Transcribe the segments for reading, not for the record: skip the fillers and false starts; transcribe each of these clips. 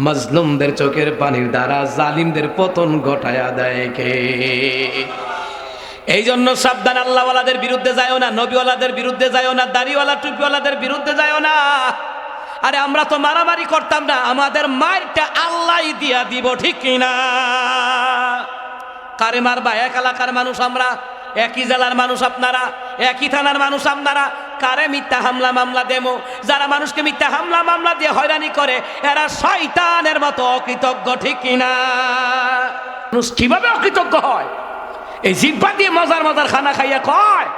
মাজলুমদের চোখের পানির দ্বারা জালিমদের পতন ঘটায়া দেয় কে? এই জন্য সাবধান, আল্লাহওয়ালাদের বিরুদ্ধে যায়ও না, নবীওয়ালাদের বিরুদ্ধে যায়ও না, দাড়িওয়ালা টুপিওয়ালাদের বিরুদ্ধে যায়ও না। আরে আমরা তো মারামারি করতাম না, আমাদের মারটা আল্লাহই দিয়া দিব, ঠিক কিনা? কারে মারবা? এক এলাকার মানুষ আমরা, একই জেলার মানুষ আপনারা, একই থানার মানুষ আপনারা। কারে মিথ্যা হামলা মামলা দেমো? যারা মানুষকে মিথ্যা হামলা মামলা দিয়ে হয়রানি করে এরা শয়তানের মতো অকৃতজ্ঞ, ঠিক কিনা? মানুষ কিভাবে অকৃতজ্ঞ হয়? এই জিহ্বা দিয়ে মজার মজার খানা খাইয়া কয়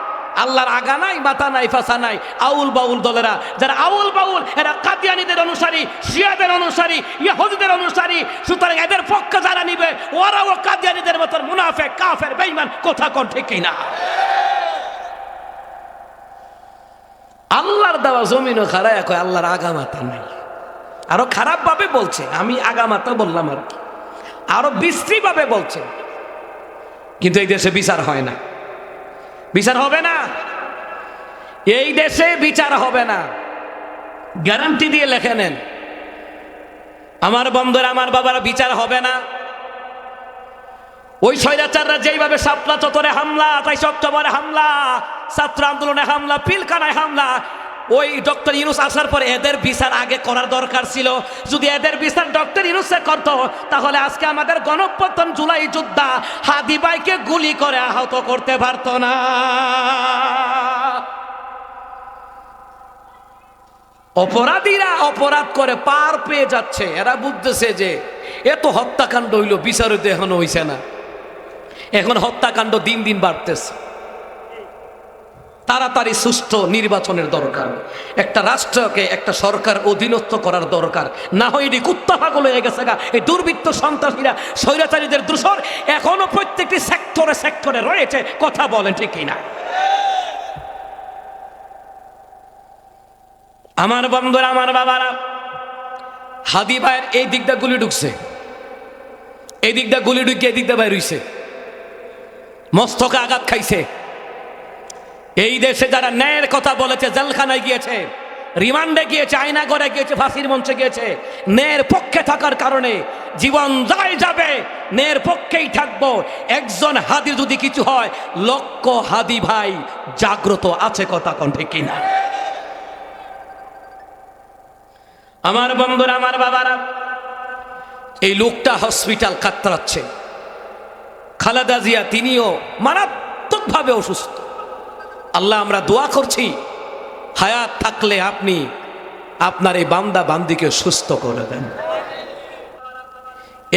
আল্লাহর আগা নাই, মাথা নাই, ফাঁসা নাই। আউল বাউল দলেরা, যারা আউল বাউল, এরা কাদিয়ানীদের অনুসারী, শিয়াদের অনুসারী, ইহুদিদের অনুসারী। সুতরাং এদের পক্ষে যারা নিবে ওরাও কাদিয়ানীদের মতো মুনাফিক, কাফের, বেঈমান। কথা কোন ঠিক কিনা? আল্লাহর দেওয়া জমিনও খারাপ কয় আল্লাহর আগা মাথা নাই। আরো খারাপ ভাবে বলছে, আমি আগা মাথা বললাম আর কি, আরো বিশ্রী ভাবে বলছে। কিন্তু এই দেশে বিচার হয় না, বিচার হবে না, এই দেশে বিচার হবে না। গ্যারান্টি দিয়ে লেখে নেন আমার বন্ধুরা, আমার বাবারা, বিচার হবে না। ওই স্বৈরাচাররা যেইভাবে শাপলা চত্বরে হামলা, ২৮ অক্টোবরে হামলা, ছাত্র আন্দোলনে হামলা, পিলখানায় হামলা, ওই ডক্টর ইউনূস আসার পরে এদের বিচার আগে করার দরকার ছিল। যদি এদের বিচার ডক্টর ইউনূসে করত তাহলে আজকে আমাদের গণঅভ্যুত্থান জুলাই যোদ্ধা হাদি ভাইকে গুলি করে আহত করতে পারত না। অপরাধীরা অপরাধ করে পার পেয়ে যাচ্ছে, এরা বুঝতেছে যে এত হত্যাকাণ্ড হইল, বিচার তো এখনো হইছে না, এখন হত্যাকাণ্ড দিন দিন বাড়তেছে। তাড়াতাড়ি সুষ্ঠু নির্বাচনের দরকার, একটা রাষ্ট্রকে একটা সরকার অধীনস্থ করার দরকার। না হয় এটি কুত্তা পাগল হয়ে গেছে গা, এই দুর্বৃত্ত সন্ত্রাসীরা, স্বৈরাচারীদের দূষর এখনো প্রত্যেকটি সেক্টরে সেক্টরে রয়েছে। কথা বলেন ঠিক কিনা? আমার বন্ধুরা, আমার বাবারা, হাদি ভাইয়ের এই দিকটা গুলি ঢুকছে, এই দিকটা গুলি ঢুকে এই দিকটা বাইর হইছে, মস্তকে আঘাত খাইছে। এই দেশে যারা ন্যায়ের কথা বলেছে জেলখানায় গিয়েছে, রিমান্ডে গিয়েছে, আয়না ঘরে গিয়েছে, ফাঁসির মঞ্চে গিয়েছে। ন্যায়ের পক্ষে থাকার কারণে জীবন যায় যাবে, ন্যায়ের পক্ষেই থাকবো। একজন হাদি যদি কিছু হয়, লক্ষ হাদি ভাই জাগ্রত আছে। কথা কোন ঠিক কিনা? আমার বন্ধুরা, আমার বাবারা, এই লোকটা হসপিটাল কাতরাচ্ছে, খালেদা জিয়া তিনিও মারাত্মকভাবে অসুস্থ। আল্লাহ, আমরা দোয়া করছি হায়াত থাকলে আপনি আপনার এই বান্দা বান্দিকে সুস্থ করে দেন।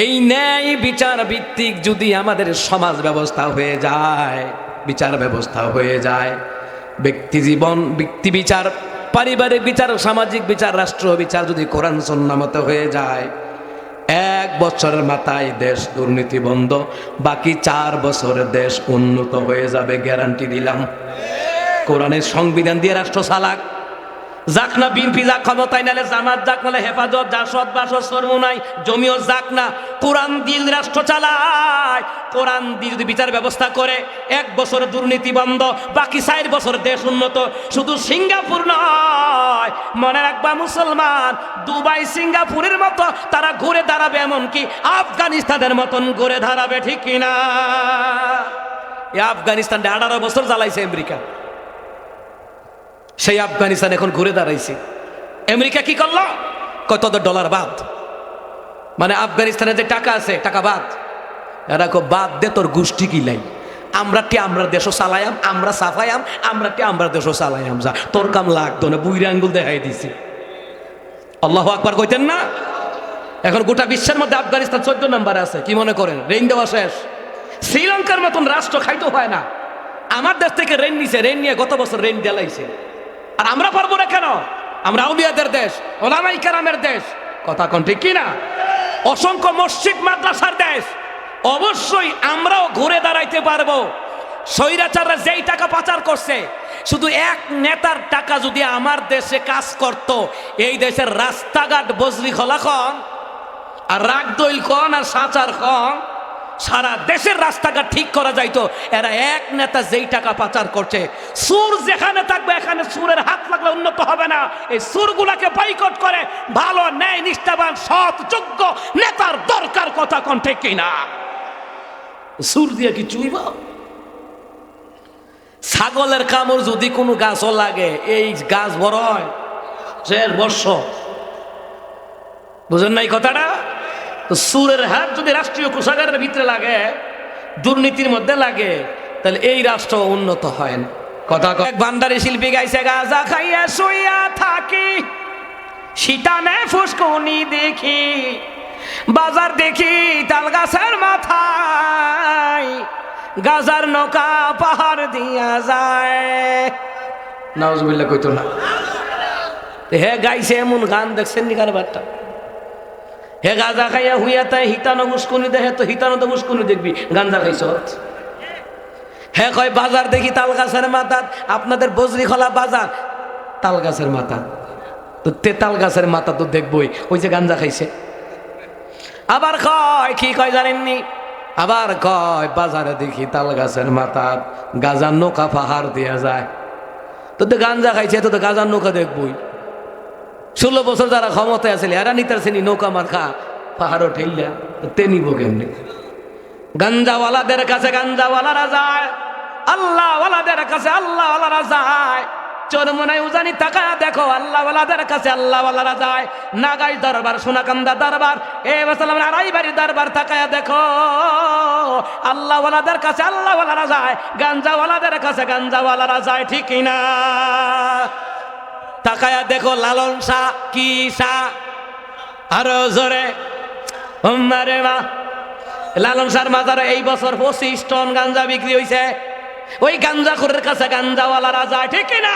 এই ন্যায় বিচার ভিত্তিক যদি আমাদের সমাজ ব্যবস্থা হয়ে যায়, বিচার ব্যবস্থা হয়ে যায়, ব্যক্তি জীবন, ব্যক্তি বিচার, পারিবারিক বিচার, সামাজিক বিচার, রাষ্ট্র বিচার যদি কোরআন সুন্নাহ মতো হয়ে যায়, 1 বছরের মাথায় দেশ দুর্নীতি বন্ধ, বাকি 4 বছরে দেশ উন্নত হয়ে যাবে, গ্যারান্টি দিলাম। কোরআনের সংবিধান দিয়ে রাষ্ট্র চালাক, যাক না বিএনপি, যাক ক্ষমতায়, নালে জামাত, যাক নালে হেফাজত, জাসদ, বাসদ, সরমুনাই, জমিও যাক না, কোরআন দিল রাষ্ট্র চালায়। কোরআন দিয়ে যদি বিচার ব্যবস্থা করে 1 বছর দুর্নীতি বন্ধ, বাকি 4 বছর দেশ উন্নত। শুধু সিঙ্গাপুর নয়, মনে রাখবা মুসলমান, দুবাই সিঙ্গাপুরের মতো তারা ঘুরে দাঁড়াবে, এমনকি আফগানিস্তানের মতন ঘুরে দাঁড়াবে, ঠিক কিনা? এই আফগানিস্তানটা 18 বছর জ্বালাইছে আমেরিকা, সেই আফগানিস্তান এখন ঘুরে দাঁড়াইছে। আমেরিকা কি করলো? কত ডলার বাদ, মানে আফগানিস্তানে যে টাকা আছে টাকা বাদ। এরা বাদ দে, তোর গোষ্ঠী কি লাই, আমরা দেশও চালাইম, আমরা সাফাইম, আমরা দেশও চালাইম, যা তোর কাম লাগতো না। বুইরা আঙ্গুল দেখাই দিছি। আল্লাহু আকবার কইতেন না? এখন গোটা বিশ্বের মধ্যে আফগানিস্তান 14 নম্বরে আছে। কি মনে করেন রেইন দেওয়া শেষ? শ্রীলঙ্কার মতন রাষ্ট্র খাইতে হয় না, আমার দেশ থেকে রেইন নিছে, রেইন নিয়ে গত বছর রেইন দেলাইছে। আর আমরা পারবো না কেন? আমরা আউলিয়াদের দেশ, ওলামায়ে কেরামের দেশ। কথা কোন ঠিক কিনা? অসংখ্য মসজিদ মাদ্রাসার দেশ, অবশ্যই আমরাও ঘুরে দাঁড়াইতে পারবো। স্বৈরাচাররা যেই টাকা পাচার করছে, শুধু এক নেতার টাকা যদি আমার দেশে কাজ করত, এই দেশের রাস্তাঘাট বজরি খোলা খন, আর রাগদইল খন, আর সাচার খন, সারা দেশের রাস্তাঘাট ঠিক করা যাইতো। এরা এক নেতা যেই টাকা পাচার করছে, সুর যেখানে থাকবে এখানে সুরের হাত লাগলে উন্নত হবে না। এই সুরগুলাকে বয়কট করে ভালো ন্যায় নিষ্ঠাবান সৎ যোগ্য নেতার দরকার। কথা কোন ঠিক কিনা? সুর দিয়ে কি চুইব? ছাগলের কামড় যদি কোনো গাছও লাগে, এই গাছ বড় হয় 1.5 বর্ষ। বুঝেন নাই কথাটা? তো সুরের হাত যদি রাষ্ট্রীয় কোষাগারের ভিতরে লাগে, দুর্নীতির মধ্যে লাগে, তাহলে এই রাষ্ট্র উন্নত হয় না। কথা এক ভান্ডারি শিল্পী গাইছে, গাঁজা খাইয়া শুইয়া থাকি, শীতানে ফুসকুনি দেখি, বাজার দেখি তাল গাছের মাথায়, গাজার নৌকা পাহাড় দিয়া যায়। নাউজুবিল্লাহ কইতো না। হে গাইছে এমন গান দেখছেন নি কারবারটা? হে গাঁজা খাইয়া হুইয়া তাই হিতানো মুস্কুনি দেখে, তো হিতানো তো মুস্কুনি দেখবি, গাঞ্জা খাইছ। হে কয় বাজার দেখি তাল গাছের মাথাত, আপনাদের বজরি খোলা বাজার তাল গাছের মাথা, তো তাল গাছের মাথা তো দেখবই, ওই যে গাঞ্জা খাইছে। আবার কয় কি কয় জানেননি? আবার কয় বাজারে দেখি তাল গাছের মাথাত, গাজার নৌকা পাহাড় দিয়া যায়। তো গাঞ্জা খাইছে, তো গাজার নৌকা দেখবই। 16 বছর যারা ক্ষমতায় আছে এরা নিতে আসেনি নৌকা মার্কা পাহাড়ও ঠেললা, তে নিব কেমনি? গাঞ্জাওয়ালাদের কাছে গাঞ্জাওয়ালারা যায়, আল্লাহওয়ালাদের কাছে আল্লাহওয়ালারা যায়। চরমনাই উজানি তাকায়া দেখো, আল্লাহওয়ালাদের কাছে আল্লাহওয়ালারা যায়। নাগাই দরবার, সোনাকান্দা দরবার, এ বসালাম আড়াইবাড়ি দরবার তাকায়া দেখো, আল্লাহওয়ালাদের কাছে আল্লাহওয়ালারা যায়, গাঞ্জাওয়ালাদের কাছে গাঞ্জাওয়ালারা যায়। ঠিক কিনা? তাকায়া দেখো লালন শাহ কি শাহ, আরো জোরে মারে মা। লালন শাহর মাজারে এই বছর 25 টন গাঞ্জা বিক্রি হয়েছে। ওই গাঞ্জাখোরের কাছে গাঞ্জাওয়ালারা যায়। ঠিক কিনা?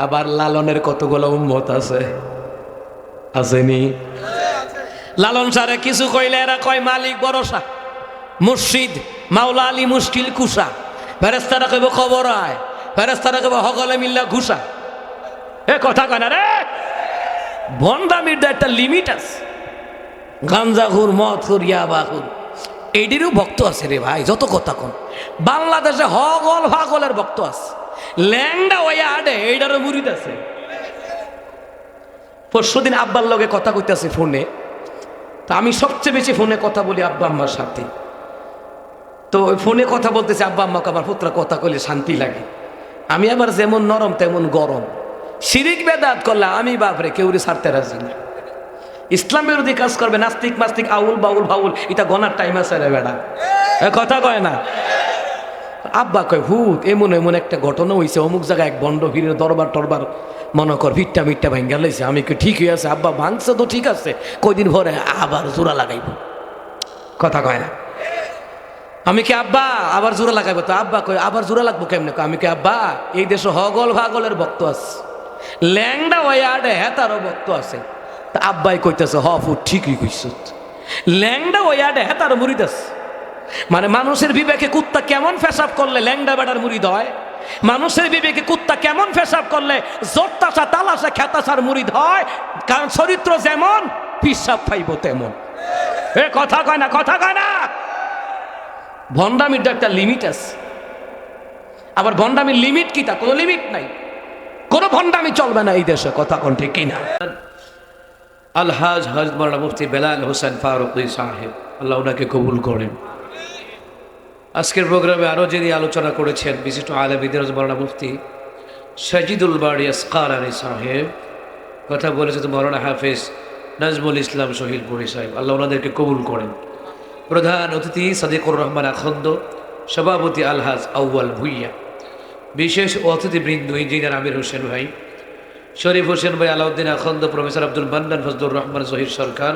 আবার লালনের কতগুলো উম্মত আছে, আসেনি? লালন শাহরে কিছু কইলে এরা কয় মালিক ভরসা, মুর্শিদ মাওলা আলী মুশকিল কুসা। ফেরেস্তারা কইব খবর আয়, ফেরেস্তারা কইব হগলে মিল্লা ঘুষা। এ কথা কয় না রে। ভণ্ডামির একটা লিমিট আছে। গাঞ্জাখুর, মদখুর, ইয়াবাখুর, এইটিরও ভক্ত আছে রে ভাই। যত কথা কোন বাংলাদেশে হগল ভাগলের ভক্ত আছে। ল্যাংডা ওই আডে এইটারও মুরিদ আছে। পরশুদিন আব্বার লগে কথা কইতেছে ফোনে। তো আমি সবচেয়ে বেশি ফোনে কথা বলি আব্বা আম্মার সাথে। তো ওই ফোনে কথা বলতেছে, আব্বা আম্মাকে আমার পুত্রা কথা কইলে শান্তি লাগে। আমি আবার যেমন নরম তেমন গরম। শিরিক বেদাত করলে আমি বাপরে কেউরে ছাড়তে রাজি না। ইসলাম বিরোধী কাজ করবে, নাস্তিক মাস্তিক আউল বাউল ভাউল, এটা গনার টাইম আছে রে বেড়া। কথা কয় না। আব্বা কয় হুত এমন এমন একটা ঘটনা হয়েছে, অমুক জায়গায় এক বন্ড ভিড়ের দরবার টরবার মনে কর ভিট্টা মিট্টা ভাঙ্গা লাইছে। আমি কি ঠিক হয়ে আছে? আব্বা ভাঙছে তো ঠিক আছে, কয়দিন পরে আবার জোড়া লাগাইব। কথা কয় না। আমি কি আব্বা আবার জোড়া লাগাইবো? তো আব্বা কয় আবার জোড়া লাগবো কেমনে? আমি কি আব্বা এই দেশে হগল ভাগলের ভক্ত আছে, ল্যাংডা ওই আডে হেতারও ভক্ত আছে। তা আব্বাই কইতেছে হ ফুট ঠিকই কইছ, ল্যাংডা ওই আডে হেতার মুরিদ আছে। মানে মানুষের বিবেকে কুত্তা কেমন পেশাব করলে ল্যাংডা বেড়ার মুরিদ হয়, মানুষের বিবেকে কুত্তা কেমন পেশাব করলে জোরতাসা তালাসা খেতাসার মুরিদ হয়। কারণ চরিত্র যেমন পিসাব পাইব তেমন। এ কথা কয় না, কথা কয় না। ভণ্ডামির একটা লিমিট আছে। আবার ভণ্ডামির লিমিট কি? তা কোনো লিমিট নাই, কোনো ভণ্ডামি চলবে না এই দেশে। কথা কোন ঠিক কিনা? আলহাজ হযরত মাওলানা মুফতি বেলাল হোসেন ফারুকী সাহেব, আল্লাহ ওনাকে কবুল করেন। আজকের প্রোগ্রামে আরও যিনি আলোচনা করেছেন বিশিষ্ট আলেম হযরত মাওলানা মুফতি সাজিদুল বাড়ি আসকালানী সাহেব, কথা বলেছেন মাওলানা হাফেজ নাজমুল ইসলাম শহীদপুরী সাহেব, আল্লাহ ওনাদেরকে কবুল করেন। প্রধান অতিথি সাদিকুর রহমান আখন্দ, সভাপতি আলহাজ আউয়াল ভুইয়া, বিশেষ অতিথিবৃন্দ ইঞ্জিনিয়ার আমির হোসেন ভাই, শরীফ হোসেন ভাই, আলাউদ্দিন আখন্দ, প্রফেসর আব্দুল মান্নান, ফজলুর রহমান জহির সরকার,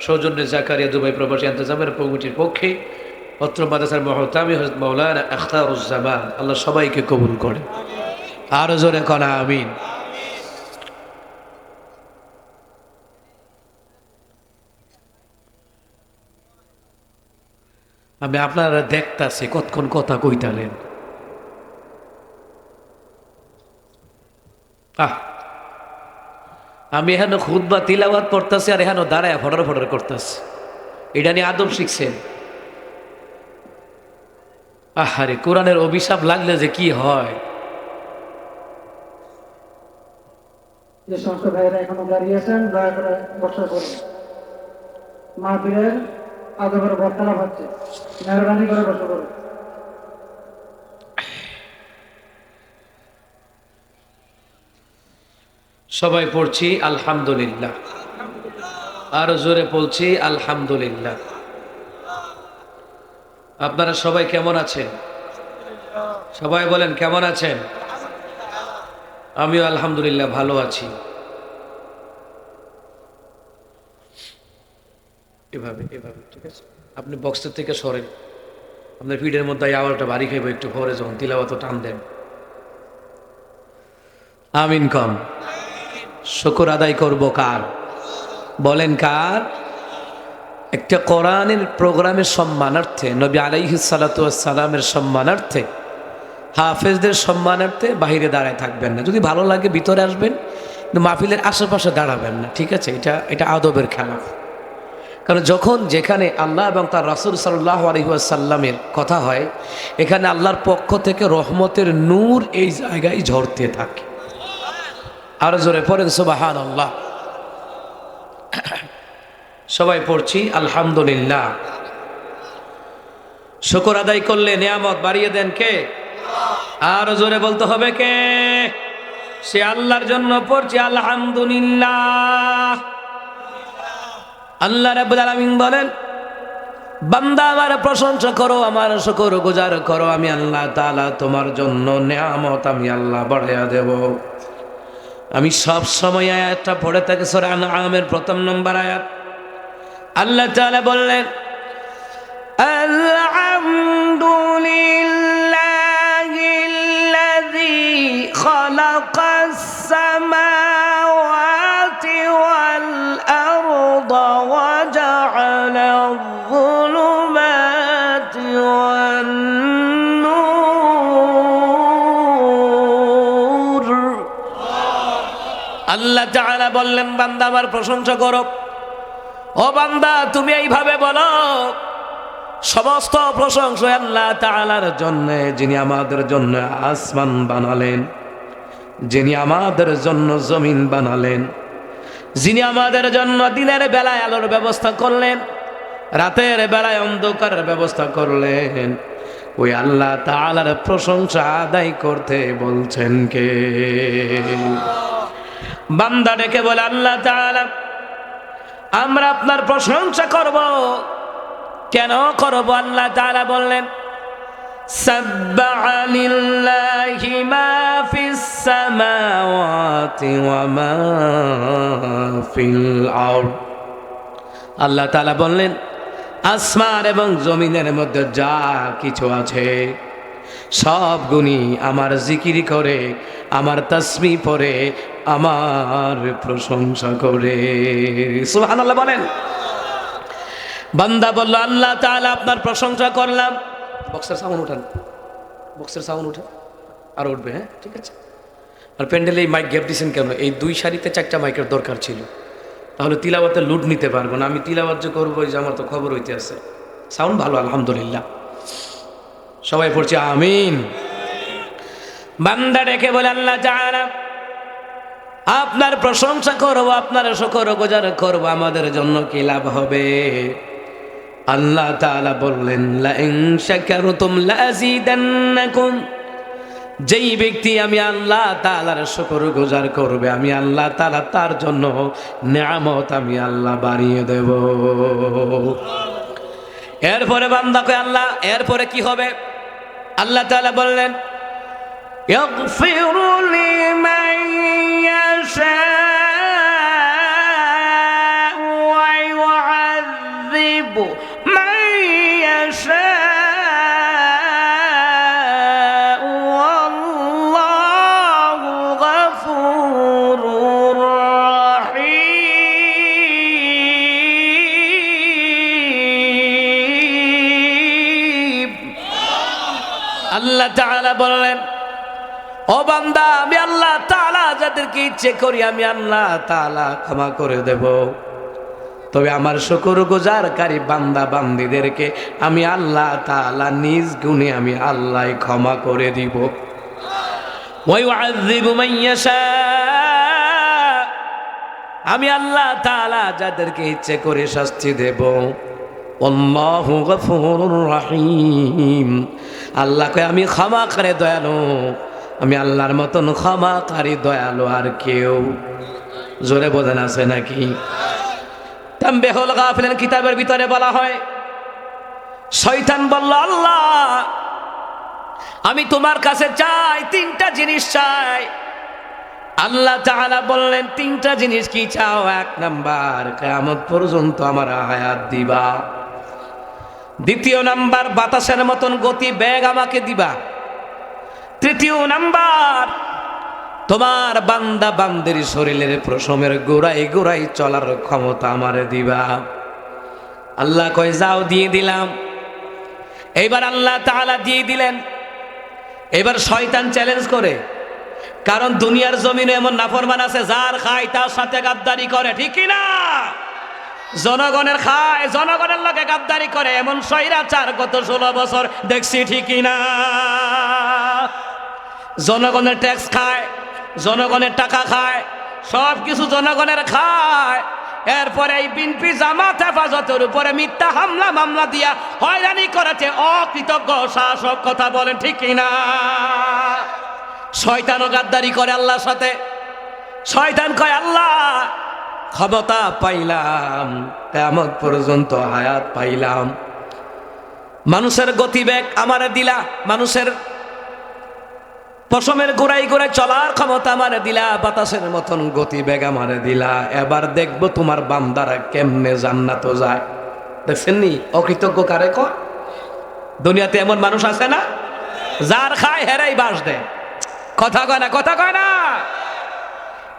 সৌজন্যে জাকারিয়া দুবাই প্রবাসী ইন্তজামের কমিটির পক্ষে অত্র মাদ্রাসার মহতামি হযরত মাওলানা আখতারুজ্জামান, আল্লাহ সবাইকে কবুল করে। আরো জোরে কনা আমিন। আমি আপনারা দেখতাছি কতক্ষণ কথা কইতালেন। আমি এখানে খুতবা তিলাওয়াত পড়তেছি আর এখানে দাঁড়ায় ফটর ফটর করতেছি। এটা নিয়ে আদব শিখছেন। আহারে, কোরআনের অভিশাপ লাগলে যে কি হয়। যে সমস্ত ভাইয়েরা এখনো দাঁড়িয়েছেন দয়া করে বসে পড়ুন। মাহফিলের আদবের বর্তালাপ হচ্ছে, মেহরবানি করে বসে পড়ুন। সবাই পড়ছি আলহামদুলিল্লাহ, আরো জোরে বলছি আলহামদুলিল্লাহ। আপনারা সবাই কেমন আছেন? সবাই বলেন কেমন আছেন? আমিও আলহামদুলিল্লাহ ভালো আছি। এভাবে এভাবে, ঠিক আছে? আপনি বক্সের থেকে সরেন, আপনার পিঠের মধ্যে আওয়াজটা ভারী খাইব একটু পরে যখন তিলাওয়াত টান দেন। আমিন কন। শুকর আদায় করব কার? বলেন কার? একটা কোরআনের প্রোগ্রামের সম্মানার্থে, নবী আলাইহিস সালাতু ওয়াস সালামের সম্মানার্থে, হাফেজদের সম্মানার্থে বাহিরে দাঁড়ায় থাকবেন না। যদি ভালো লাগে ভিতরে আসবেন, কিন্তু মাহফিলের আশেপাশে দাঁড়াবেন না, ঠিক আছে? এটা আদবের খেলা। কারণ যখন যেখানে আল্লাহ এবং তার রাসূল সাল্লাল্লাহু আলাইহি ওয়াসাল্লামের কথা হয়, এখানে আল্লাহর পক্ষ থেকে রহমতের নূর এই জায়গায় ঝরতে থাকে। আরো জোরে পড়েন সুবহানাল্লাহ। সবাই পড়ছি আলহামদুলিল্লাহ। শুকর আদায় করলে নিয়ামত বাড়িয়ে দেন কে? আরো জোরে বলতে হবে কে? সে আল্লাহর জন্য পড়ছি আলহামদুলিল্লাহ। আল্লাহ রাব্বুল আলামিন বলেন, বান্দা আমার প্রশংসা করো, আমার শুকর গুজার করো, আমি আল্লাহ তাআলা তোমার জন্য নিয়ামত আমি আল্লাহ বাড়াইয়া দেব। আমি সব সময় আয়াতটা পড়ে থাকি, সূরা আনআমের ১ম নম্বর আয়াত। আল্লাহ তাআলা বললেন, আলহামদুলিল্লাহিল্লাযী খালাকাস সামাওয়াতি ওয়াল আরদা ওয়া জাআলায যুলুমাতি ওয়ান নূর। আল্লাহ তাআলা বললেন, বান্দা আমার প্রশংসা করো। ও বান্দা, তুমি এইভাবে বলো, সমস্ত প্রশংসা আল্লাহ তাআলার জন্য, যিনি আমাদের জন্য আসমান বানালেন, যিনি আমাদের জন্য জমিন বানালেন, যিনি আমাদের জন্য দিনের বেলায় আলোর ব্যবস্থা করলেন, রাতের বেলায় অন্ধকারের ব্যবস্থা করলেন। ওই আল্লাহ তাআলার প্রশংসা আদায় করতে বলছেন কে? বান্দা ডেকে বলে, আল্লাহ তাআলা আমরা আপনার প্রশংসা করব। কেন করব? আল্লাহ তাআলা বললেন, সাব্বাহা লিল্লাহি মা ফিস সামাওয়াতি ওয়া মা ফিল আরদ। আল্লাহ তাআলা বললেন, আসমান এবং জমিনের মধ্যে যা কিছু আছে সব গুণী আমার জিকির করে, আমার তাসবিহ পড়ে, আমার প্রশংসা করে। সুবহানাল্লাহ বলেন। বান্দা বলল, আল্লাহ তাআলা আপনার প্রশংসা করলাম। বক্সের সাউন্ড উঠান, বক্সের সাউন্ড উঠান, আর উঠবে, হ্যাঁ ঠিক আছে। আর প্যান্ডেলে এই মাইক গ্যাপ দিয়েছেন কেন? এই 2 সারিতে 4টা মাইকের দরকার ছিল, তাহলে তিলাওয়াতে লুট নিতে পারবো না। আমি তিলাওয়াত যে করবো, এই যে আমার তো খবর হইতে আছে। সাউন্ড ভালো আলহামদুলিল্লাহ। সবাই পড়ছি আমিন। বান্দা ডেকে বলে, আল্লাহ তাআলা আপনার প্রশংসা করবো, আপনার শুকর গুজার করবো, আমাদের জন্য কি লাভ হবে? আল্লাহ তাআলা বললেন, লা ইন শাকারতুম লাযিদান্নাকুম। যেই ব্যক্তি আমি আল্লাহ তাআলার শুকর গুজার করবে, আমি আল্লাহ তাআলা তার জন্য নিয়ামত আমি আল্লাহ বাড়িয়ে দেব। এরপরে বান্দা কয়, আল্লাহ এরপরে কি হবে? আল্লাহ তাআলা বললেন, ইয়াগফিরু লিমান ইয়াশাউ ওয়া ইউআযিবু মান ইয়াশাউ ওয়াল্লাহু গফুরুর রহিম। আল্লাহ তাআলা বললেন, ও বান্দা, আমি আল্লাহ তাআলা যাদেরকে ইচ্ছে করি আমি আল্লাহ তাআলা ক্ষমা করে দেব। তবে আমার শুকর গুজারকারী বান্দা বান্দীদেরকে আমি আল্লাহ তাআলা নিজ গুণে আমি আল্লাহ ক্ষমা করে দিব। ওয়ায়ুআযযিবু মান ইয়াশা, আমি আল্লাহ তাআলা যাদেরকে ইচ্ছে করে শাস্তি দেব। আল্লাহু গফুরুর রহিম, আল্লাহকে আমি ক্ষমাকারী দয়ালু, আমি আল্লাহর মতন ক্ষমাকারী দয়ালু আর কেউ জোরে বোঝেন আছে নাকি? তানবীহুল গাফিলিন কিতাবের ভিতরে বলা হয়, শয়তান বলল, আল্লাহ আমি তোমার কাছে চাই, তিনটা জিনিস চাই। আল্লাহ তাআলা বললেন, তিনটা জিনিস কি চাও? এক নাম্বার, কিয়ামত পর্যন্ত আমার হায়াত দিবা। দ্বিতীয় নাম্বার, বাতাসের মতন গতি বেগ আমাকে দিবা। তৃতীয় নাম্বার, তোমার বান্দা বান্দির শরীরের প্রশমের গোড়ায় গোড়ায় চলার ক্ষমতা আমারে দিবা। আল্লাহ কয় যাও, দিয়ে দিলাম। এইবার আল্লাহ তাআলা দিয়ে দিলেন। এবার শয়তান চ্যালেঞ্জ করে, কারণ দুনিয়ার জমিনে এমন নাফরমান আছে যার খায় তার সাথে গাদ্দারি করে, ঠিক কি না? জনগণের খায়, জনগণের লোকে গাদ্দারি করে, এমন স্বৈরাচার গত 16 বছর দেখছি, ঠিক কি না? জনগণের ট্যাক্স খায়, জনগণের টাকা খায়, সব কিছু জনগণের খায়। এরপরে এই বিএনপি জামাত হেফাজতের উপরে মিথ্যা হামলা মামলা দিয়া হয়রানি করেছে অকৃতজ্ঞ শাসক, কথা বলেন ঠিক কিনা? শয়তানও গাদ্দারি করে আল্লাহর সাথে। শয়তান কয়, আল্লাহ ক্ষমতা পাইলাম, কিয়ামত পর্যন্ত হায়াত পাইলাম, মানুষের গতিবেগ আমারে দিলা, মানুষের পশমের গোড়ায় গোড়ায় চলার ক্ষমতা আমারে দিলা, বাতাসের মতন গতিবেগ আমারে দিলা। এবার দেখবো তোমার বান্দারা কেমনে জান্নাত যায়। দেখছেন নি অকৃতজ্ঞ কারে কয়? দুনিয়াতে এমন মানুষ আছে না, যার খায় হেরাই বাস দেয়, কথা কয় না, কথা কয় না।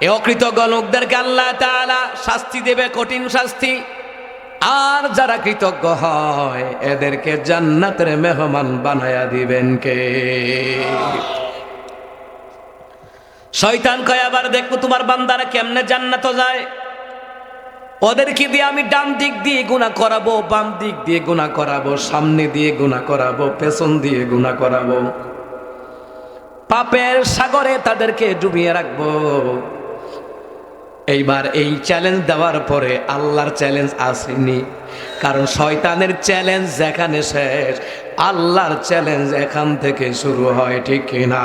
এই অকৃতজ্ঞ লোকদেরকে আল্লাহ তাআলা শাস্তি দেবে, কঠিন শাস্তি। আর যারা কৃতজ্ঞ হয় এদেরকে জান্নাতের মেহমান বানায়া দিবেন কে? শয়তান কয়, আবার দেখবো তোমার বান্দারা কেমনে জান্নাত যায়। ওদেরকে দিয়ে আমি ডান দিক দিয়ে গুনাহ করাবো, বাম দিক দিয়ে গুনাহ করাবো, সামনে দিয়ে গুনাহ করাবো, পেছন দিয়ে গুনাহ করাবো, পাপের সাগরে তাদেরকে ডুবিয়ে রাখবো। এইবার এই চ্যালেঞ্জ দেওয়ার পরে আল্লাহর চ্যালেঞ্জ আসেনি, কারণ শয়তানের চ্যালেঞ্জ যেখানে শেষ, আল্লাহর চ্যালেঞ্জ এখান থেকে শুরু হয়, ঠিক কিনা?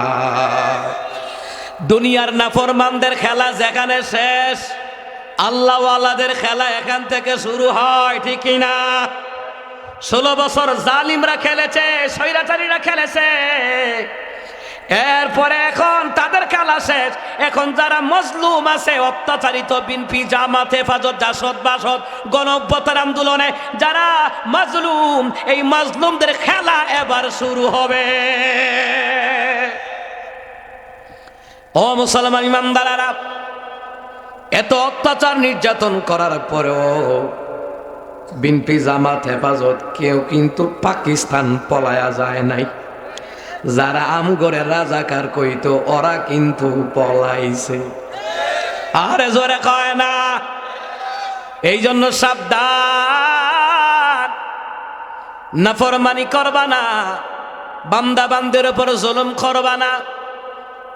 দুনিয়ার নাফরমানদের খেলা যেখানে শেষ, আল্লাহওয়ালাদের খেলা এখান থেকে শুরু হয়, ঠিক কিনা? 16 বছর জালিমরা খেলেছে, স্বৈরাচারীরা খেলেছে, এরপরে এখন তাদের খেলা শেষ। এখন যারা মজলুম আছে, অত্যাচারিত বিএনপি জামাত হেফাজত জাসদ বাসদ গণঅভ্যুত্থান আন্দোলনে যারা মজলুম, এই মজলুমদের খেলা এবার শুরু হবে। ও মুসলমান ইমানদারেরা, এত অত্যাচার নির্যাতন করার পরেও বিএনপি জামাত হেফাজত কেউ কিন্তু পাকিস্তান পলায়া যায় নাই। যারা আমগরে রাজাকার কইতো ওরা কিন্তু পলাইছে। আরে জোরে কয় না? এই জন্য সাবধান, নাফরমানি করবা না, বান্দা বান্দের উপর জুলুম করবা না।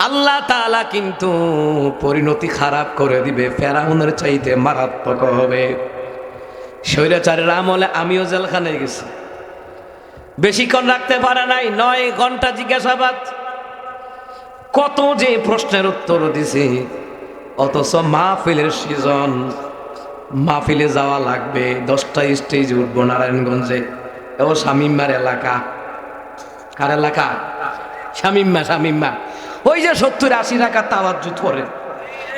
আল্লাহ তাআলা কিন্তু পরিণতি খারাপ করে দিবে, ফেরাউনের চাইতে মারাত্মক হবে। স্বৈরাচারের আমলে আমিও জেলখানায় গেছি, বেশিক্ষণ রাখতে পারে নাই, 9 ঘন্টা জিজ্ঞাসাবাদ, কত যে প্রশ্নের উত্তর দিছি। অথচ মাহফিলের সিজন, মাহফিলে যাওয়া লাগবে, 10টা স্টেজ উঠবো নারায়ণগঞ্জে। ও শামিম্মার এলাকা, কার এলাকা? শামিম্মা, শামিম্মা। ওই যে 70-80 টাকা তাওয়াজ্জুদ করে,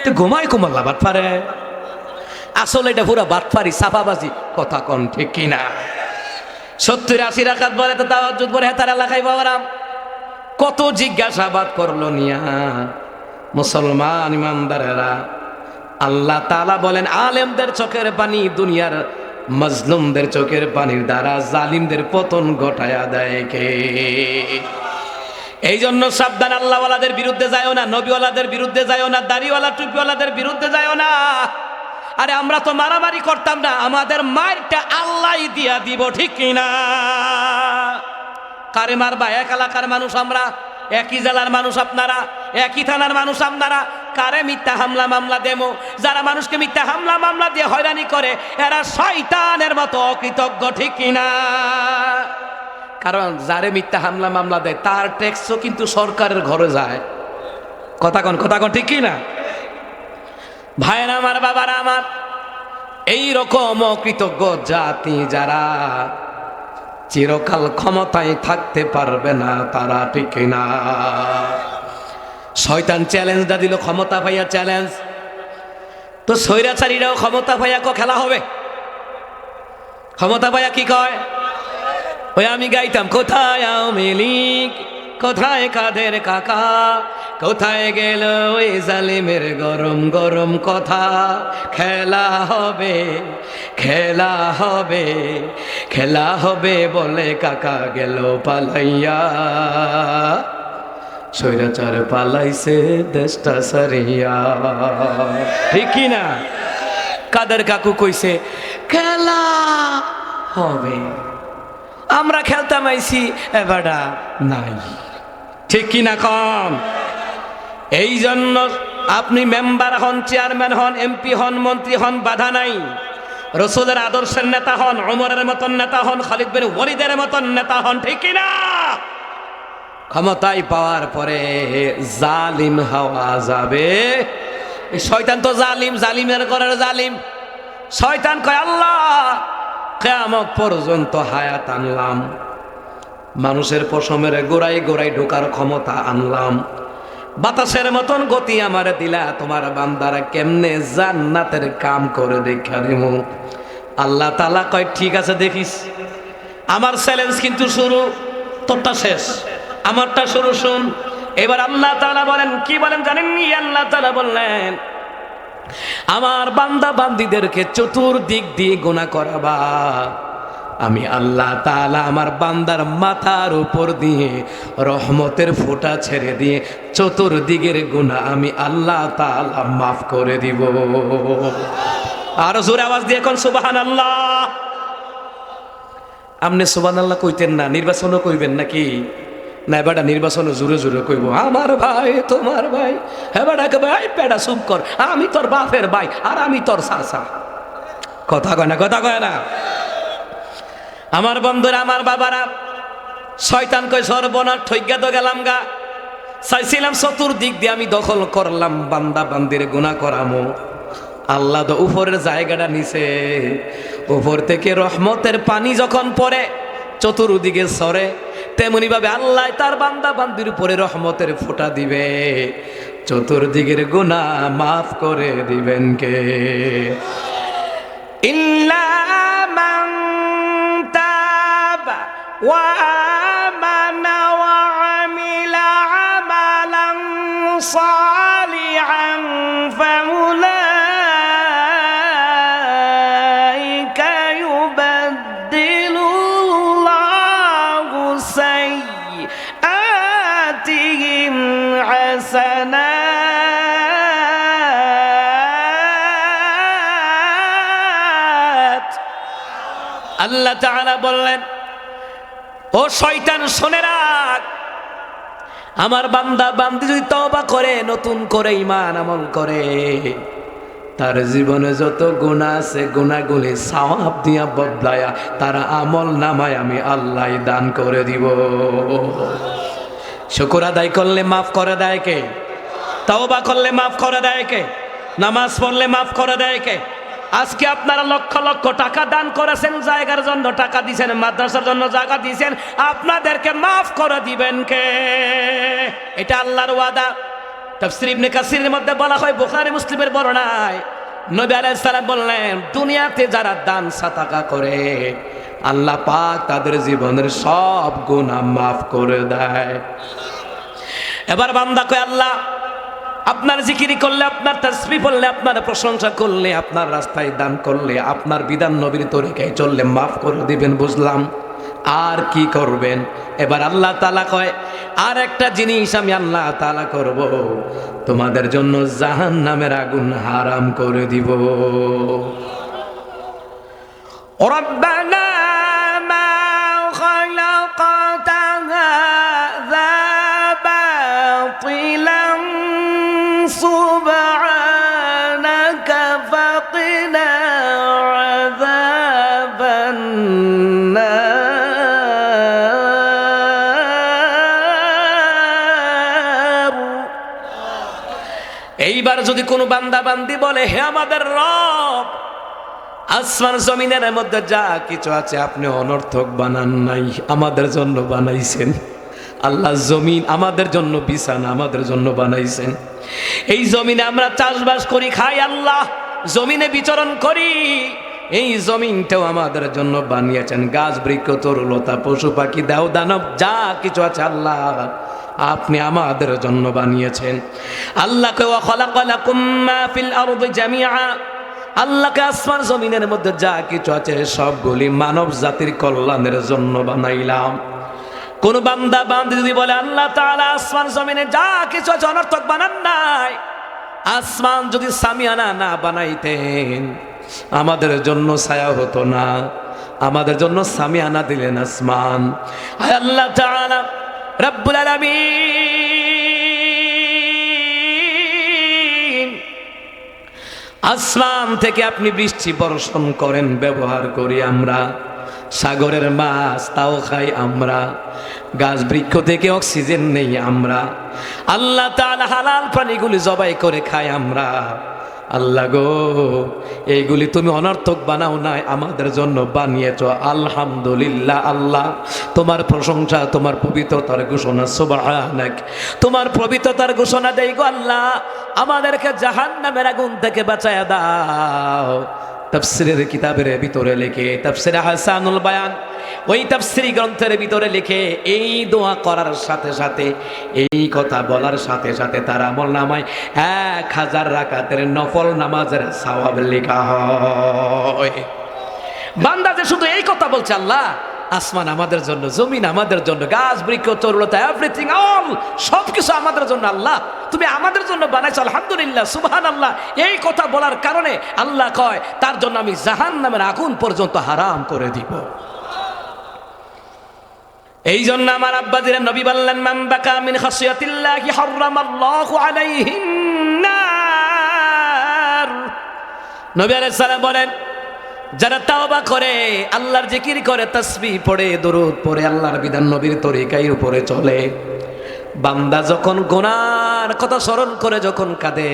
তো ঘুমাই কুমাল্লা বাট পারে। আসলে এটা পুরো বাটপারি, সাফাবাজি, কথা কন ঠিক কিনা? 70-80 রাকাত বলে তো তাওয়াজ্জুদ করে হেতার এলাকায় বাবারাম। কত জিজ্ঞাসাবাদ করলো নিয়া। মুসলমান ইমানদারেরা, আল্লাহ তাআলা বলেন আলেমদের চোখের পানি দুনিয়ার মজলুমদের চোখের পানির দ্বারা জালিমদের পতন ঘটায়া দেয় কে? এই জন্য সাবধান, আল্লাহওয়ালাদের বিরুদ্ধে যায়ও না, নবীওয়ালাদের বিরুদ্ধে যায়ও না, দাড়িওয়ালা টুপিওয়ালাদের বিরুদ্ধে যায়ও না। আরে আমরা তো মারামারি করতাম না, আমাদের মারটা আল্লাহই দিয়া দিব, ঠিক কিনা? কারে মারবা? এক এলাকার মানুষ আমরা, একই জেলার মানুষ আপনারা, একই থানার মানুষ আপনারা, কারে মিথ্যা হামলা মামলা দেবো? যারা মানুষকে মিথ্যা হামলা মামলা দিয়ে হয়রানি করে এরা শয়তানের মতো অকৃতজ্ঞ, ঠিক কিনা? কারণ যারে মিথ্যা হামলা মামলা দেয় তার ট্যাক্সও কিন্তু সরকারের ঘরে যায়। কথা কন ঠিক কিনা? ভাইরা আমার, বাবারা আমার, এই রকম অকৃতজ্ঞ জাতি যারা চিরকাল ক্ষমতায় থাকতে পারবে না তারা, ঠিক কিনা? শয়তান চ্যালেঞ্জটা দিল, ক্ষমতা পাইয়া চ্যালেঞ্জ। তো স্বৈরাচারীরাও ক্ষমতা পাইয়া খেলা হবে। ক্ষমতা পাইয়া কি কয়? ওই আমি গাইতাম, কোথায় আওয়ামী লীগ, কোথায় কাদের কাকা, কোথায় গেল ওই জালিমের গরম গরম কথা, খেলা হবে খেলা হবে খেলা হবে বলে কাকা গেল পালাইয়া, স্বৈরাচার পালাইছে দেশটা সারিয়া, ঠিক কিনা? কাদের কাকু কইছে খেলা হবে, আমরা খেলতাম আইছি, এবারটা নাই, ঠিক কিনা কম? এই জন্য আপনি মেম্বার হন, চেয়ারম্যান হন, এমপি হন, মন্ত্রী হন, বাধা নাই। রসুলের আদর্শের নেতা হন, ওমরের মতন নেতা হন, খালিদ বিন ওয়ালিদের মতন নেতা হন, ঠিক কিনা? ক্ষমতায় পাওয়ার পরে জালিম হওয়া যাবে। শয়তান তো জালিম, জালিমের ঘরের জালিম। শয়তান কয় আল্লাহ কিয়ামত পর্যন্ত হায়াত আনলাম, মানুষের পশমের গোড়ায় গোড়ায় ঢোকার ক্ষমতা আনলাম, বাতাসের মতন গতি আমার দিলা, তোমার বান্দারা কেমনে জান্নাতের কাম করে দেখা দিব। আল্লাহ তাআলা কয় ঠিক আছে দেখিস, আমার চ্যালেঞ্জ কিন্তু শুরু, তোরটা শেষ, আমারটা শুরু, শুন। এবার আল্লাহ তাআলা বলেন, কি বলেন জানেননি? আল্লাহ তাআলা বললেন, আমার বান্দা বান্দীদেরকে চতুর্দিক দিয়ে গুনাহ করাবা, আমি আল্লাহ তাআলা আমার বান্দার মাথার উপর দিয়ে রহমতের ফোঁটা ছেড়ে দিয়ে চতুর্দিকের গুনাহ আমি আল্লাহ তাআলা মাফ করে দিব। আর জোরে আওয়াজ দিয়ে কোন সুবহানাল্লাহ। আপনি সুবহানাল্লাহ কইতেন না, নির্বাচনও কইবেন নাকি? না বেটা নির্বাচনে জোরে জোরে কইব, আমার ভাই তোমার ভাই, হ্যাঁ বেটাকে ভাই বেটা চুপ কর, আমি তোর বাপের ভাই আর আমি তোর চাচা। কথা কয় না, কথা কয় না। আমার বন্ধুরা, আমার বাবারা, শয়তান কয় সর্বনাশ, ঠইগা তো গেলাম গা, চাইছিলাম চতুর্দিক দিয়ে আমি দখল করলাম, বান্দা বান্দির গুনাহ করামো। আল্লাহ তো উপরের জায়গাটা নিছে, উপর থেকে রহমতের পানি যখন পড়ে চতুর্দিকে সরে, তেমনি ভাবে আল্লাহ তার বান্দা বান্দির উপরে রহমতের ফোঁটা দিবে, চতুর্দিকের গুনাহ মাফ করে দিবেন কে? ইল্লা মান তাবা ওয়া আমানা ওয়া আমিলা আমালান সালিহান ফাউলাইকা ইউবাদদিলুল্লাহু সাইয়্যাতিহিম হাসানাত। আল্লাহ তাআলা বললেন, ও শয়তান শুনে রাখ, আমার বান্দা বান্দি যদি তওবা করে, নতুন করে ঈমান আমল করে, তার জীবনে যত গুনাহ আছে গুনাহগুলি সওয়াব দিয়া বদলায়া তার আমল নামায় আমি আল্লাহ দান করে দিব। শুকর আদায় করলে মাফ করে দেয় কে? তওবা করলে মাফ করে দেয় কে? নামাজ পড়লে মাফ করে দেয় কে? আজকে আপনারা লক্ষ লক্ষ টাকা দান করেছেন, জায়গার জন্য টাকা দিয়েছেন, মাদ্রাসার জন্য জায়গা দিয়েছেন, আপনাদেরকে মাফ করে দিবেন কে? এটা আল্লাহর ওয়াদা। তাফসীর ইবনে কাসিরের মধ্যে বলা হয়, বুখারী মুসলিমের বর্ণনায় নবী আলাইহিস সালাম বললেন, দুনিয়াতে যারা দান সাদাকা করে আল্লাহ পাক তাদের জীবনের সব গুনাহ মাফ করে দেয়। এবার বান্দা কয়, আল্লাহ আপনার জিকিরি করলে, আপনার তাসবিহ পড়লে, আপনার প্রশংসা করলে, আপনার রাস্তায় দান করলে, আপনার বিধান নবীর তরিকায় চললে মাফ করে দিবেন, বুঝলাম। আর কি করবেন? এবার আল্লাহ তাআলা কয়, আর একটা জিনিস আমি আল্লাহ তাআলা করব, তোমাদের জন্য জাহান্নামের আগুন হারাম করে দিব। রব্বানা মা খালাকতা হাযা বাতিলান সুবহানাকা ফাকিনা আযাবান নার। এইবার যদি কোনো বান্দা বান্দি বলে, হে আমাদের রব, আসমান জমিনের মধ্যে যা কিছু আছে আপনি অনর্থক বানান নাই, আমাদের জন্য বানাইছেন। আল্লাহ জমিন আমাদের জন্য বিছানা আমাদের জন্য বানাইছেন। এই জমিনে আমরা চাষবাস করি, খাই, আল্লাহ জমিনে বিচরণ করি। এই জমিনটাও আমাদের জন্য বানিয়েছেন। গাছ বৃক্ষ তরুলতা পশু পাখি দেও দানব যা কিছু আছে আল্লাহ আপনি আমাদের জন্য বানিয়েছেন। আল্লাহকে ওয়া খালাকালাকুম মা ফিল আরদি জামিআ, আল্লাহকে আসমান জমিনের মধ্যে যা কিছু আছে সবগুলি মানব জাতির কল্যাণের জন্য বানাইলাম। কোন বান্দা বান্দি যদি বলে আল্লাহ তাআলা আসমান জমিনে যা কিছু আছে অনর্থক বানান নাই, আসমান যদি সামিয়ানা না বানাইতেন আমাদের জন্য ছায়া হতো না, আমাদের জন্য সামিয়ানা দিলেন আসমান। আয় আল্লাহ তাআলা রব্বুল আলামিন, আসমান থেকে আপনি বৃষ্টি বর্ষণ করেন, ব্যবহার করি আমরা। সাগরের মাছ তাও খাই আমরা, গাছ বৃক্ষ থেকে অক্সিজেন নেই আমরা। আল্লাহ তাআলা হালাল প্রাণীগুলি জবাই করে খাই আমরা। আল্লাহ গো, এইগুলি তুমি অনর্থক বানাও নাই, আমাদের জন্য বানিয়েছ। আলহামদুলিল্লাহ, আল্লাহ তোমার প্রশংসা, তোমার পবিত্রতার ঘোষণা। সুবহানাক, তোমার পবিত্রতার ঘোষণা দেই গো আল্লাহ, আমাদেরকে জাহান্নামের আগুন থেকে বাঁচায়া দাও। তাফসীরের কিতাবের ভিতরে লিখে, তাফসীরে হাসানুল বায়ান, ওই তাফসীরি গ্রন্থের ভিতরে লিখে, এই দোয়া করার সাথে সাথে, এই কথা বলার সাথে সাথে তার আমলনামায় 1000 রাকাতের নফল নামাজের সওয়াব লেখা হয়। বান্দা যে শুধু এই কথা বলছে, আল্লাহ আসমান আমাদের জন্য, জমিন আমাদের জন্য, গাছ বৃক্ষ তরুলতা এভরিথিং অল সবকিছু আমাদের জন্য, আল্লাহ তুমি আমাদের জন্য বানাইছো, আলহামদুলিল্লাহ সুবহানাল্লাহ, এই কথা বলার কারণে আল্লাহ কয় তার জন্য আমি জাহান্নামের আগুন পর্যন্ত হারাম করে দিব। এই জন্য আমার আব্বাজিরা নবী বললেন, মান বাকা মিন খাশিয়াতিল্লাহি হারামাল্লাহু আলাইহিন নার। নবী আলাইহিস সালাম বলেন, যারা তাওবা করে, আল্লাহর জিকির করে, তাসবিহ পড়ে, দরুদ পড়ে, আল্লাহর বিধান নবীর তরিকার উপরে চলে, বান্দা যখন গুনার কথা স্মরণ করে যখন কাঁদে,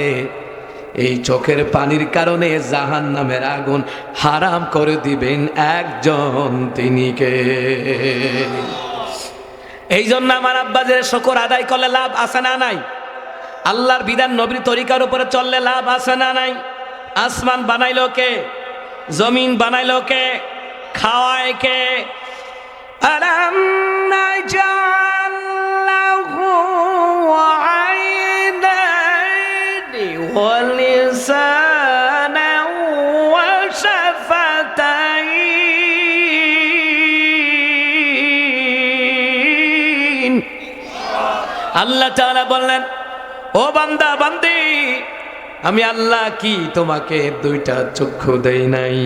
এই চোখের পানির কারণে জাহান্নামের আগুন হারাম করে দিবেন একজন, তিনি কে? এই জন্য আমার আব্বাদের শুকর আদায় করলে লাভ আছে না নাই? আল্লাহর বিধান নবীর তরিকার উপরে চললে লাভ আছে না নাই? আসমান বানাইলো কে? জমিন বানাইলো কে? খাওয়ায় কে? আলাম নাজআল লাহু আইনাইনি ওয়া লিসানান ওয়া শাফাতাইন। আল্লাহ তাআলা বললেন, ও বান্দা বান্দি, আমি আল্লাহ কি তোমাকে 2টা চক্ষু দেই নাই?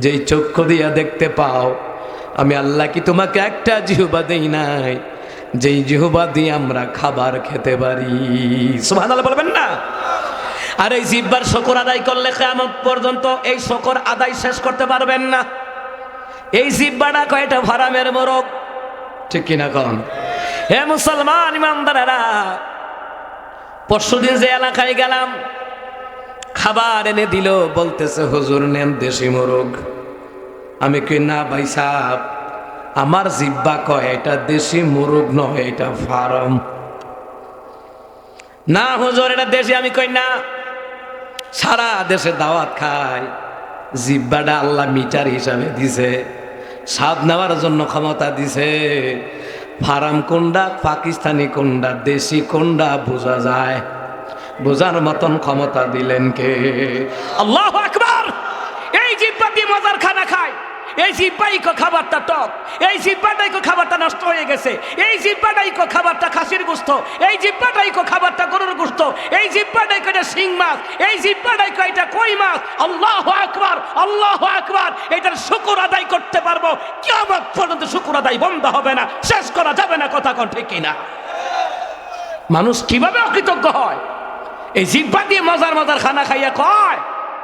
যেই চক্ষু দিয়া দেখতে পাও, আমি আল্লাহ কি তোমাকে একটা জিহ্বা দেই নাই? যেই জিহ্বা দিয়ে আমরা খাবার খেতে পারি। সুবহানাল্লাহ বলবেন না? আর এই জিহ্বার শুকর আদায় করলে কিয়ামত পর্যন্ত এই শুকর আদায় শেষ করতে পারবেন না। এই জিহ্বাটা কয়টা হারামের মোরগ, ঠিক কিনা কোন? হে মুসলমান ইমানদারেরা, পরশুদিন যে এলাকায় গেলাম, খাবার এনে দিল, বলতেছে হুজুর নেন দেশি মোরগ। আমি কই না ভাই সাহেব, আমার জিব্বা কয় এটা দেশি মোরগ নয়, এটা ফার্ম। না হুজুর এটা দেশি। আমি কই না, সারা দেশে দাওয়াত খায়, জিব্বাটা আল্লাহ মিটার হিসাবে দিছে, স্বাদ নেওয়ার জন্য ক্ষমতা দিছে। ফার্ম কোনটা, পাকিস্তানি কোনটা, দেশি কোনটা বোঝা যায়, বোঝার মতন ক্ষমতা দিলেন কে? আল্লাহু আকবার। এই জিহ্বা দিয়ে মজার খানা খায়, এই জিব্বাই কো খাবারটা টক, এই জিব্বাটাই কো খাবারটা নষ্ট হয়ে গেছে, এই জিব্বাটাই কো খাবারটা খাসির গোশত, এই জিব্বাটাই কো খাবারটা গরুর গোশত, এই জিব্বাটাই কো এটা শিং মাছ, এই জিব্বাটাই কো এটা কই মাছ। আল্লাহু আকবার, আল্লাহু আকবার। এটার শুকর আদায় করতে পারবো, কিয়ামত পর্যন্ত শুকর আদায় বন্ধ হবে না, শেষ করা যাবে না। কথা কোন ঠিক কিনা? মানুষ কিভাবে অকৃতজ্ঞ হয়? এই জিহ্বা দিয়ে মজার মজার খানা খাইয়া কয়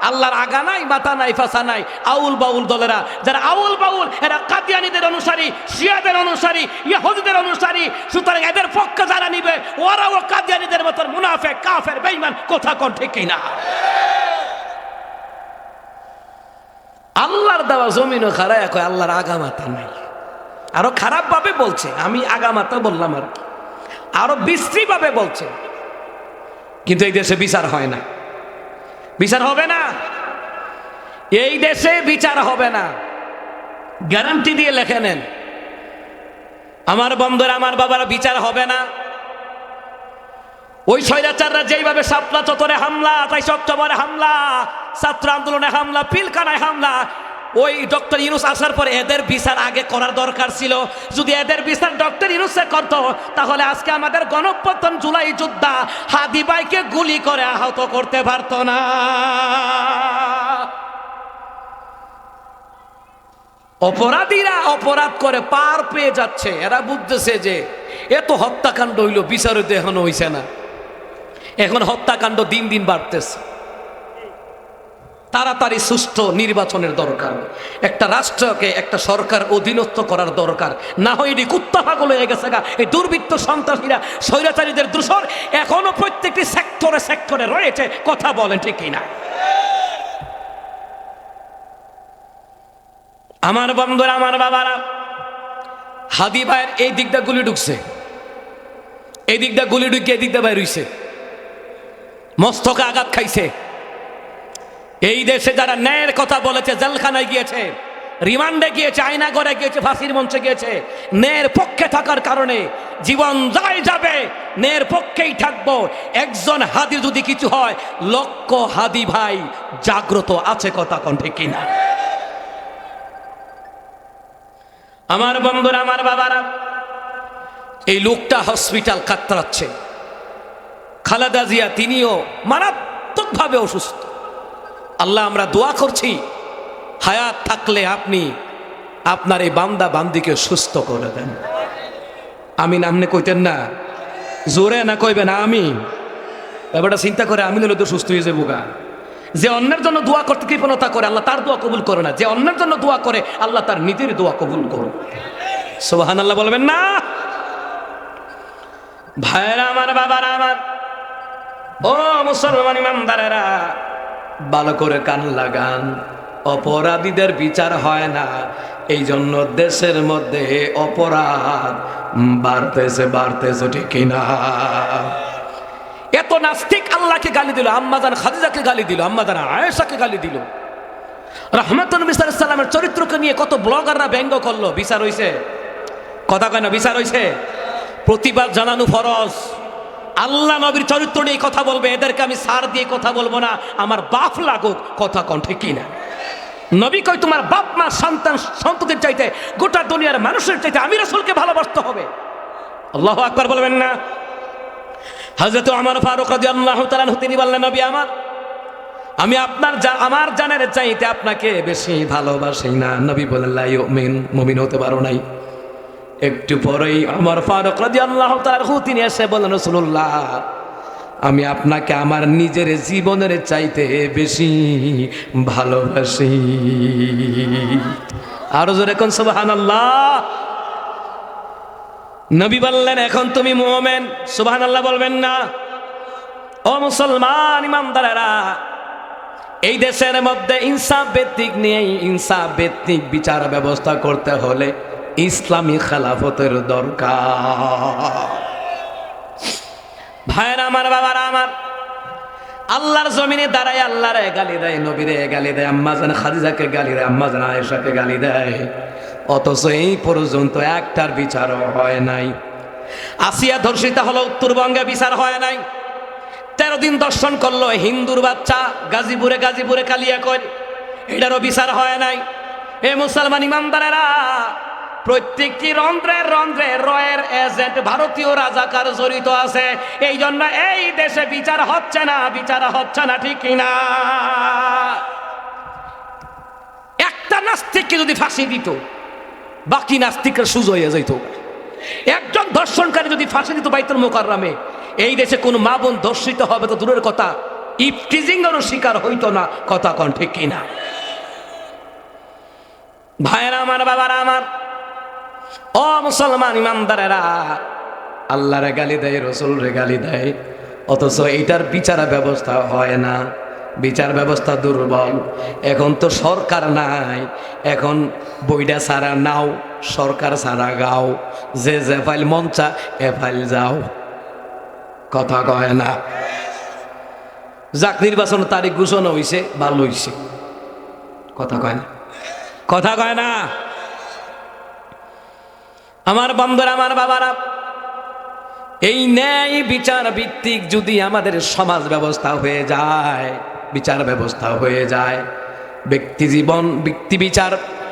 আল্লাহর আগা নাই, মাথা নাই, ফাঁসা নাই। আউল বাউল দলেরা, যারা আউল বাউল, এরা কাদিয়ানীদের অনুসারী, শিয়াদের অনুসারী, ইহুদিদের অনুসারী। সুতরাং এদের পক্ষে যারা নিবে ওরাও কাদিয়ানীদের মতো মুনাফিক, কাফের, বেঈমান। কথা কোন ঠিক কিনা? আল্লাহর দেওয়া জমিনও খারাপ কয় আল্লাহর আগা মাথা নাই। আরো খারাপ ভাবে বলছে, আমি আগা মাথা বললাম আর কি, আরো বিশ্রী ভাবে বলছে। কিন্তু এই দেশে বিচার হয় না, বিচার হবে না, এই দেশে বিচার হবে না। গ্যারান্টি দিয়ে লেখে নেন আমার বন্ধুরা, আমার বাবারা, বিচার হবে না। ওই স্বৈরাচাররা যেইভাবে শাপলা চত্বরে হামলা, ২৮ অক্টোবরে হামলা, ছাত্র আন্দোলনে হামলা, পিলখানায় হামলা, ওই ডক্টর ইউনূস আসার পরে এদের বিচার আগে করার দরকার ছিল। যদি এদের বিচার ডক্টর ইউনূসে করত, তাহলে আজকে আমাদের গণঅভ্যুত্থান জুলাই যোদ্ধা হাদি ভাইকে গুলি করে আহত করতে পারত না। অপরাধীরা অপরাধ করে পার পেয়ে যাচ্ছে, এরা বুঝতেছে যে এত হত্যাকাণ্ড হইল, বিচার তো এখনো হইছে না। এখন হত্যাকাণ্ড দিন দিন বাড়তেছে। তাড়াতাড়ি সুষ্ঠু নির্বাচনের দরকার, একটা রাষ্ট্রকে, একটা সরকার অধীনস্থ করার দরকার। না হয় এটি কুত্তা পাগল হয়ে গেছে গা। এই দুর্বৃত্ত সন্ত্রাসীরা, স্বৈরাচারীদের দূষর এখনো প্রত্যেকটি সেক্টরে সেক্টরে রয়েছে। কথা বলেন ঠিক কিনা? আমার বন্ধুরা, আমার বাবারা, হাদি ভাইয়ের এই দিকটা গুলি ঢুকছে, এই দিকটা গুলি ঢুকে এই দিকটা বাইর হইছে, মস্তকে আঘাত খাইছে। এই দেশে যারা ন্যায়ের কথা বলেছে, জেলখানায় গিয়েছে, রিমান্ডে গিয়েছে, আয়না ঘরে গিয়েছে, ফাঁসির মঞ্চে গিয়েছে, ন্যায়ের পক্ষে থাকার কারণে জীবন যায় যাবে, ন্যায়ের পক্ষেই থাকবো। একজন হাদি যদি কিছু হয়, লক্ষ হাদি ভাই জাগ্রত আছে। কথা কোন ঠিক কিনা? আমার বন্ধুরা, আমার বাবারা, এই লোকটা হসপিটাল কাতরাচ্ছে, খালেদা জিয়া, তিনিও মারাত্মকভাবে অসুস্থ। আল্লাহ, আমরা দোয়া করছি হায়াত থাকলে আপনি আপনার এই বান্দা বান্দিকে সুস্থ করে দেন। আমিন। আপনি কইতেন না জোরে, না কইবেন আমিন? ব্যাপারটা চিন্তা করে আমিন হলে তো সুস্থ হয়ে যাবো গা। যে অন্যের জন্য দোয়া করতে কৃপণতা করে, আল্লাহ তার দোয়া কবুল করে না। যে অন্যের জন্য দোয়া করে, আল্লাহ তার নিজের দোয়া কবুল করুন। সুবহানাল্লাহ বলবেন না? ভাইরা আমার, বাবারা আমার, ও মুসলমান ইমানদারেরা, ভালো করে কান লাগান। অপরাধীদের বিচার হয় না, এই জন্য দেশের মধ্যে অপরাধ বাড়তেছে বাড়তেছে। ঠিক কিনা? এত নাস্তিক আল্লাহকে গালি দিল, আম্মাজান খাদিজাকে গালি দিল, আম্মাজান আয়েশাকে গালি দিল, রাহমাতুল নবী সাল্লাল্লাহু আলাইহি ওয়াসাল্লামের চরিত্রকে নিয়ে কত ব্লগাররা ব্যঙ্গ করলো। বিচার হইছে? কথা কয় না? বিচার হইছে? প্রতিবাদ জানানো ফরজ। আল্লাহ নবীর চরিত্র নিয়ে কথা বলবে, এদেরকে আমি সার দিয়ে কথা বলবো না, আমার বাপ লাগুক। কথা কোন ঠিক কিনা? নবী কই তোমার বাপ মা সন্তান সন্ততির চাইতে, গোটা দুনিয়ার মানুষের চাইতে আমি রাসূলকে ভালোবাসতে হবে। আল্লাহু আকবার বলবেন না? হযরত ওমর ফারুক রাদিয়াল্লাহু তাআলা তিনি বললেন, নবী আমার, আমি আমার জানের চাইতে আপনাকে বেশি ভালোবাসি না। নবী বললেন, লা ইউমিন, মুমিন হতে পারো নাই। একটু পরেই ওমর ফারুক রাদিয়াল্লাহু তাআলা তিনি এসে বললেন, রাসূলুল্লাহ, আমি আপনাকে আমার নিজের জীবনের চাইতে বেশি ভালোবাসি। আরো জোরে কোন সুবহানাল্লাহ। নবী বললেন, এখন তুমি মুমিন। সুবহানাল্লাহ বলবেন না? ও মুসলমান ইমানদারেরা, এই দেশের মধ্যে ইনসাফ ভিত্তিক নিয়ে ইনসাফ ভিত্তিক বিচার ব্যবস্থা করতে হলে ইসলামী খেলাফতের দরকার। ভাইরা আমার, বাবারা আমার, আল্লাহর জমিনে দাঁড়ায় আল্লাহরে গালি দেয়, নবীরে গালি দেয়, আম্মাজান খাদিজাকে গালি দেয়, আম্মাজান আয়েশাকে গালি দেয়, অথচ এই পর্যন্ত একটার বিচারও হয় নাই। আসিয়া ধর্ষিতা হলো, উত্তরবঙ্গে বিচার হয় নাই। 13 দিন দর্শন করলো হিন্দুর বাচ্চা গাজীপুরে কালিয়া করে, এটারও বিচার হয় নাই। এ মুসলমান ইমানদারেরা, প্রত্যেকটি রন্ধ্রে রন্ধ্রে রয়ের এজেন্ট ভারতীয় রাজাকার জড়িত আছে। এই জন্য এই দেশে বিচার হচ্ছে না, ঠিক কিনা? একটা নাস্তিককে যদি ফাঁসি দিত, বাকি নাস্তিকরা সুযোগ হয়ে যাইত। একজন ধর্ষণকারী যদি ফাঁসি দিত বাইতুল মুকাররমে, এই দেশে কোনো মা বোন ধর্ষিত হবে তো দূরের কথা, ইফটিজিংয়েরও শিকার হইতো না। কথা কোন ঠিক কিনা? ভাইরা আমার, বাবারা আমার, ও মুসলমান ইমানদারেরা, আল্লাহরে গালি দেয়, রসুলরে গালি দেয়, অথচ এইটার বিচার ব্যবস্থা হয় না। বিচার ব্যবস্থা দুর্বল। এখন তো সরকার নাই, এখন বইটা সারা নাও, সরকার সারা গাও, যে ফাইল মঞ্চা এ ফাইল যাও। কথা কয় না। যাক, নির্বাচন তারিখ ঘোষণা হইছে, ভালো হইছে। কথা কয় না, কথা কয় না। আমার বন্ধুরা, আমার বাবারা, এই ন্যায় বিচার ভিত্তিক যদি আমাদের সমাজ ব্যবস্থা হয়ে যায়, বিচার ব্যবস্থা হয়ে যায়, ব্যক্তি জীবন, ব্যক্তি বিচার,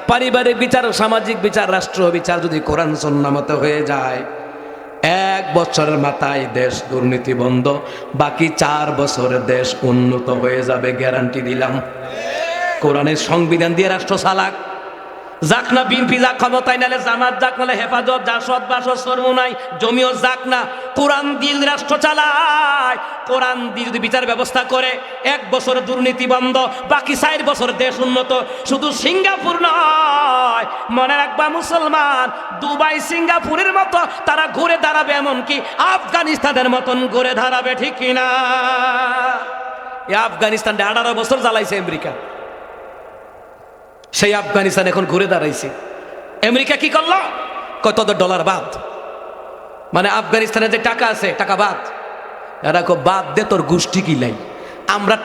পারিবারিক বিচার, সামাজিক বিচার, রাষ্ট্র বিচার যদি কোরআন সুন্নাহ মতো হয়ে যায়, 1 বছরের মাথায় দেশ দুর্নীতি বন্ধ, বাকি 4 বছরে দেশ উন্নত হয়ে যাবে, গ্যারান্টি দিলাম। কোরআনের সংবিধান দিয়ে রাষ্ট্র চালাক, যাক না বিএনপি, যাক ক্ষমতায় নালে জামাত, যাক নালে হেফাজত, জাসদ, বাসদ, সরমুনাই, জমিও যাক না, কোরআন দিয়ে রাষ্ট্র চালায়, কোরআন দিয়ে যদি বিচার ব্যবস্থা করে, 1 বছরে দুর্নীতি বন্ধ, বাকি 4 বছর দেশ উন্নত। শুধু সিঙ্গাপুর নয়, মনে রাখবা মুসলমান, দুবাই সিঙ্গাপুরের মতো তারা ঘুরে দাঁড়াবে, এমনকি আফগানিস্তানের মতন ঘুরে দাঁড়াবে, ঠিক কিনা? এই আফগানিস্তানটা 18 বছর জ্বালাইছে আমেরিকা, সেই আফগানিস্তান এখন ঘুরে দাঁড়াইছে। আমেরিকা কি করলো? কত ডলার বাদ, মানে আফগানিস্তানে যে টাকা আছে টাকা বাদ। এরা বাদ দে, তোর গোষ্ঠী কি লাই, আমরা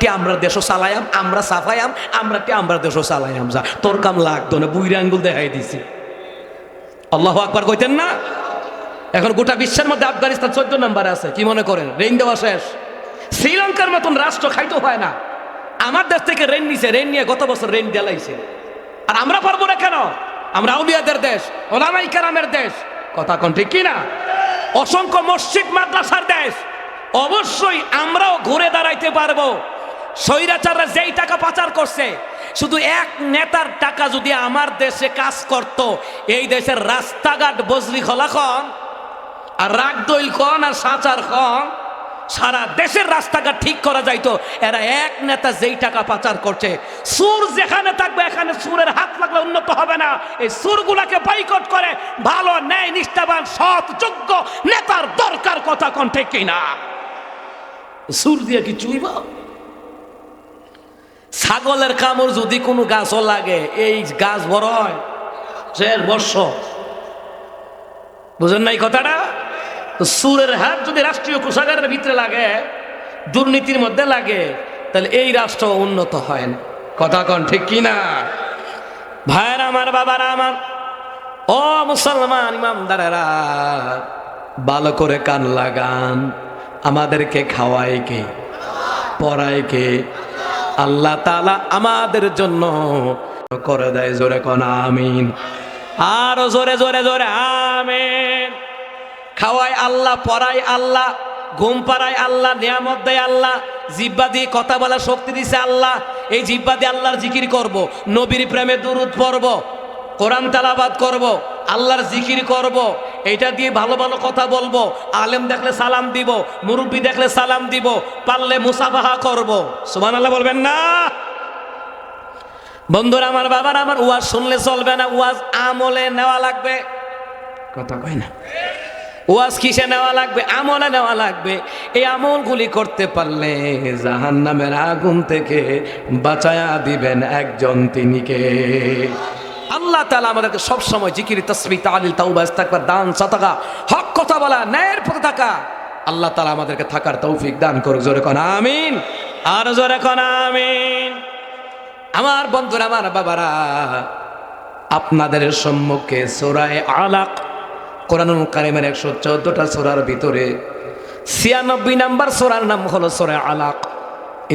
দেশও চালায়াম, আমরা সাফায়াম, আমরা দেশও চালায়াম, যা তোর কাম লাগতো না, বুইরে আঙ্গুল দেখাই দিছি। আল্লাহু আকবার কইতেন না? এখন গোটা বিশ্বের মধ্যে আফগানিস্তান 14 নম্বরে আছে। কি মনে করেন? ঋণ দেওয়া শেষ। শ্রীলঙ্কার মতন রাষ্ট্র খাইতে হয় না, আমার দেশ থেকে ঋণ নিছে, ঋণ নিয়ে গত বছর ঋণ দেলাইছে। আর আমরা পারবো না কেন? আমরা আউলিয়াদের দেশ, ওলামায়ে কেরামের দেশ। কথা কোন ঠিক কিনা? অসংখ্য মসজিদ মাদ্রাসার দেশ, অবশ্যই আমরাও ঘুরে দাঁড়াইতে পারবো। স্বৈরাচাররা যেই টাকা পাচার করছে, শুধু এক নেতার টাকা যদি আমার দেশে কাজ করত, এই দেশের রাস্তাঘাট বজরি খোলা খন আর রাগদইল খন আর সাচার খন, সারা দেশের রাস্তাঘাট ঠিক করা যাইতো। এরা এক নেতা যেই টাকা পাচার করছে, সুর যেখানে থাকবে এখানে সুরের হাত লাগলে উন্নত হবে না। এই সুরগুলাকে বয়কট করে ভালো, ন্যায়, নিষ্ঠাবান, সৎ, যোগ্য নেতার দরকার। কথা কোন ঠিক কিনা? সুর দিয়ে কি চুইব? ছাগলের কামড় যদি কোনো গাছও লাগে, এই গাছ বড় হয় 1.5 বর্ষ। বুঝেন নাই কথাটা? সুরের হাত যদি রাষ্ট্রীয় কোষাগারের ভিতরে লাগে, দুর্নীতির মধ্যে লাগে, তাহলে এই রাষ্ট্র উন্নত হয় না। কথা কোন ঠিক কিনা? ভাইরা আমার, বাবারা আমার, ও মুসলমান ইমানদারেরা, ভালো করে কান লাগান। আমাদেরকে খাওয়ায় কে? পড়ায় কে? আল্লাহ তাআলা আমাদের জন্য করে দেয়। জোরে কোন আমিন, আরো জোরে জোরে জোরে আমিন। খাওয়ায় আল্লাহ, পড়ায় আল্লাহ, ঘুম পাড়ায় আল্লাহ, নিয়ামত দেয় আল্লাহ, জিহ্বা দিয়ে কথা বলার শক্তি দিছে আল্লাহ। এই জিহ্বা দিয়ে আল্লাহর জিকির করব, নবীর প্রেমে দুরূদ পড়ব, কোরআন তেলাওয়াত করব, আল্লাহর জিকির করব, এইটা দিয়ে ভালো ভালো কথা বলবো, আলেম দেখলে সালাম দিব, মুরব্বী দেখলে সালাম দিব, পারলে মুসাফাহা করব। সুবহানাল্লাহ বলবেন না? বন্ধুরা আমার, বাবার আমার, ওয়াজ শুনলে চলবে না, ওয়াজ আমলে নেওয়া লাগবে। কথা কয় না? ওয়াজ কিসে নেওয়া লাগবে? আমলে নেওয়া লাগবে। এই আমলগুলি করতে পারলে জাহান্নামের আগুন থেকে বাঁচায়া দিবেন একজন, তিনি কে? আল্লাহ তাআলা আমাদেরকে সব সময় জিকির, তাসবিহ, তাহলিল, তাওবা, ইস্তিগফার, দান, সাদাকা, হক কথা বলা, ন্যায়ের পথে থাকা, আল্লাহ তাআলা আমাদেরকে থাকার তৌফিক দান করুক। জোরে কোন আমিন, আর জোরে কোন আমিন। আমার বন্ধুরা, আমার বাবারা, আপনাদের সম্মুখে সূরা আলাক, কোরআনুল কারীমের 114টা সূরার ভিতরে 96 নম্বর সূরার নাম হলো সূরা আলাক।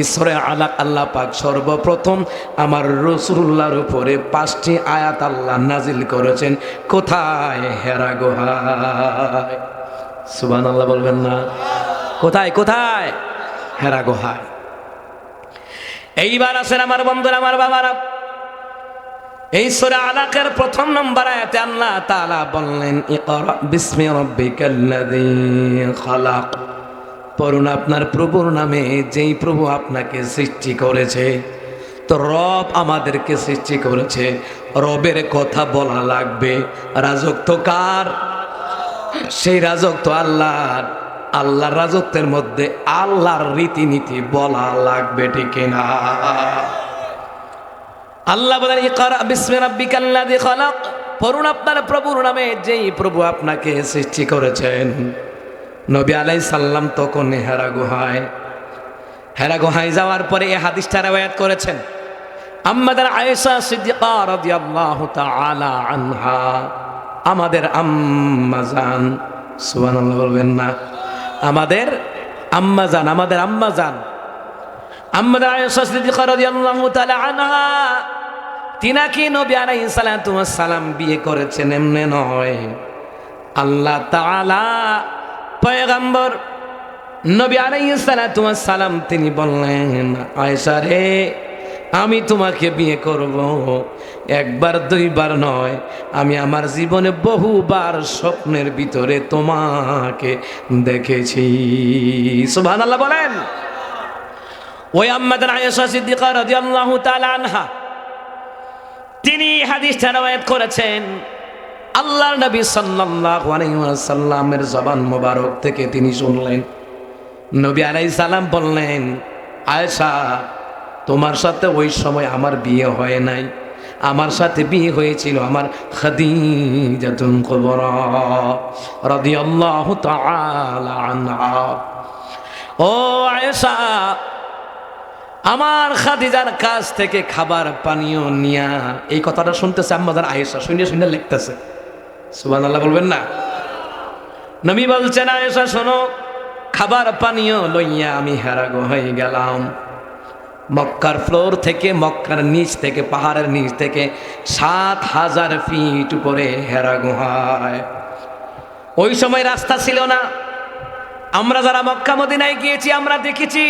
ঈশ্বরে আলাক আল্লাহ পাক সর্বপ্রথম আমার রাসূলুল্লাহর উপরে 5টি আয়াত আল্লাহ নাজিল করেছেন। কোথায়? হেরা গুহায়। সুবহানাল্লাহ বলবেন না? কোথায় কোথায়? হেরা গুহায়। এইবার আছেন আমার বন্ধুরা, আমার বাবারা, এই সূরা আলাকের প্রথম নম্বর আয়াতে আল্লাহ তাআলা বললেন, ইকরা বিসমি রাব্বিকাল্লাযী খালাক। পড়ুন আপনার প্রভুর নামে, যেই প্রভু আপনাকে সৃষ্টি করেছে। তো রব আমাদেরকে সৃষ্টি করেছে, রবের কথা বলা লাগবে। রাজত্ব কার? সেই রাজত্ব আল্লাহর। আল্লাহর রাজত্বের মধ্যে আল্লাহর রীতিনীতি বলা লাগবে, ঠিক না? আল্লাহ বলেন, ইকরা বিসমি রাব্বিকাল্লাযী খালাক। পড়ুন আপনার প্রভুর নামে, যেই প্রভু আপনাকে সৃষ্টি করেছেন। নবী আলাইহিস সালাম তখন হেরা গুহায় যাওয়ার পরে এই হাদিসটা রওয়ায়াত করেছেন আম্মাদার আয়েশা সিদ্দিকা রাদিয়াল্লাহু তাআলা আনহা, আমাদের আম্মা জান। সুবহানাল্লাহ বলবেন না? আমাদের আম্মা জান, আমাদের আম্মা জান, আম্মাদার আয়েশা সিদ্দিকা রাদিয়াল্লাহু তাআলা আনহা, তিনাকে নবী আলাইহিস সালাতু ওয়াস সালাম বিয়ে করেছেন এমনি নয়। আল্লাহ তাআলা পয়গম্বর নবী আলাইহিস সালাতু ওয়াস সালাম তিনি বললেন, আয়েশা রে, আমি তোমাকে বিয়ে করব। একবার দুইবার নয়, আমি আমার জীবনে বহুবার স্বপ্নের ভিতরে তোমাকে দেখেছি। সুবহানাল্লাহ বলেন। ওই আম্মাদান আয়েশা সিদ্দিকা রাদিয়াল্লাহু তাআলা আনহা তিনি হাদিসটা রওয়ায়াত করেছেন আল্লাহর নবী সাল্লাল্লাহু আলাইহি ওয়াসাল্লামের জবান মোবারক থেকে। তিনি শুনলেন নবী আলাইহিস সালাম বললেন, আয়েশা, তোমার সাথে ওই সময় আমার বিয়ে হয় নাই, আমার সাথে বিয়ে হয়েছিল আমার খাদিজাতুল কুবরা রাদিয়াল্লাহু তাআলা আনহা। ও আয়েশা, আমার খাদিজার কাছ থেকে খাবার পানীয় নিয়া, এই কথাটা শুনতেছে আম্মাদার আয়েশা, শুনে শুনে লিখতেছে। সুবহানাল্লাহ বলবেন না? নবী বলছেন, আয়েশা শোনো, খাবার পানীয় লইয়া আমি হেরা গুহায় গেলাম। মক্কার ফ্লোর থেকে, মক্কার নিচ থেকে, পাহাড়ের নিচ থেকে ৭,০০০ ফিট উপরে হেরা গুহায়। ওই সময় রাস্তা ছিল না। আমরা যারা মক্কা মদিনায় গিয়েছি আমরা দেখেছি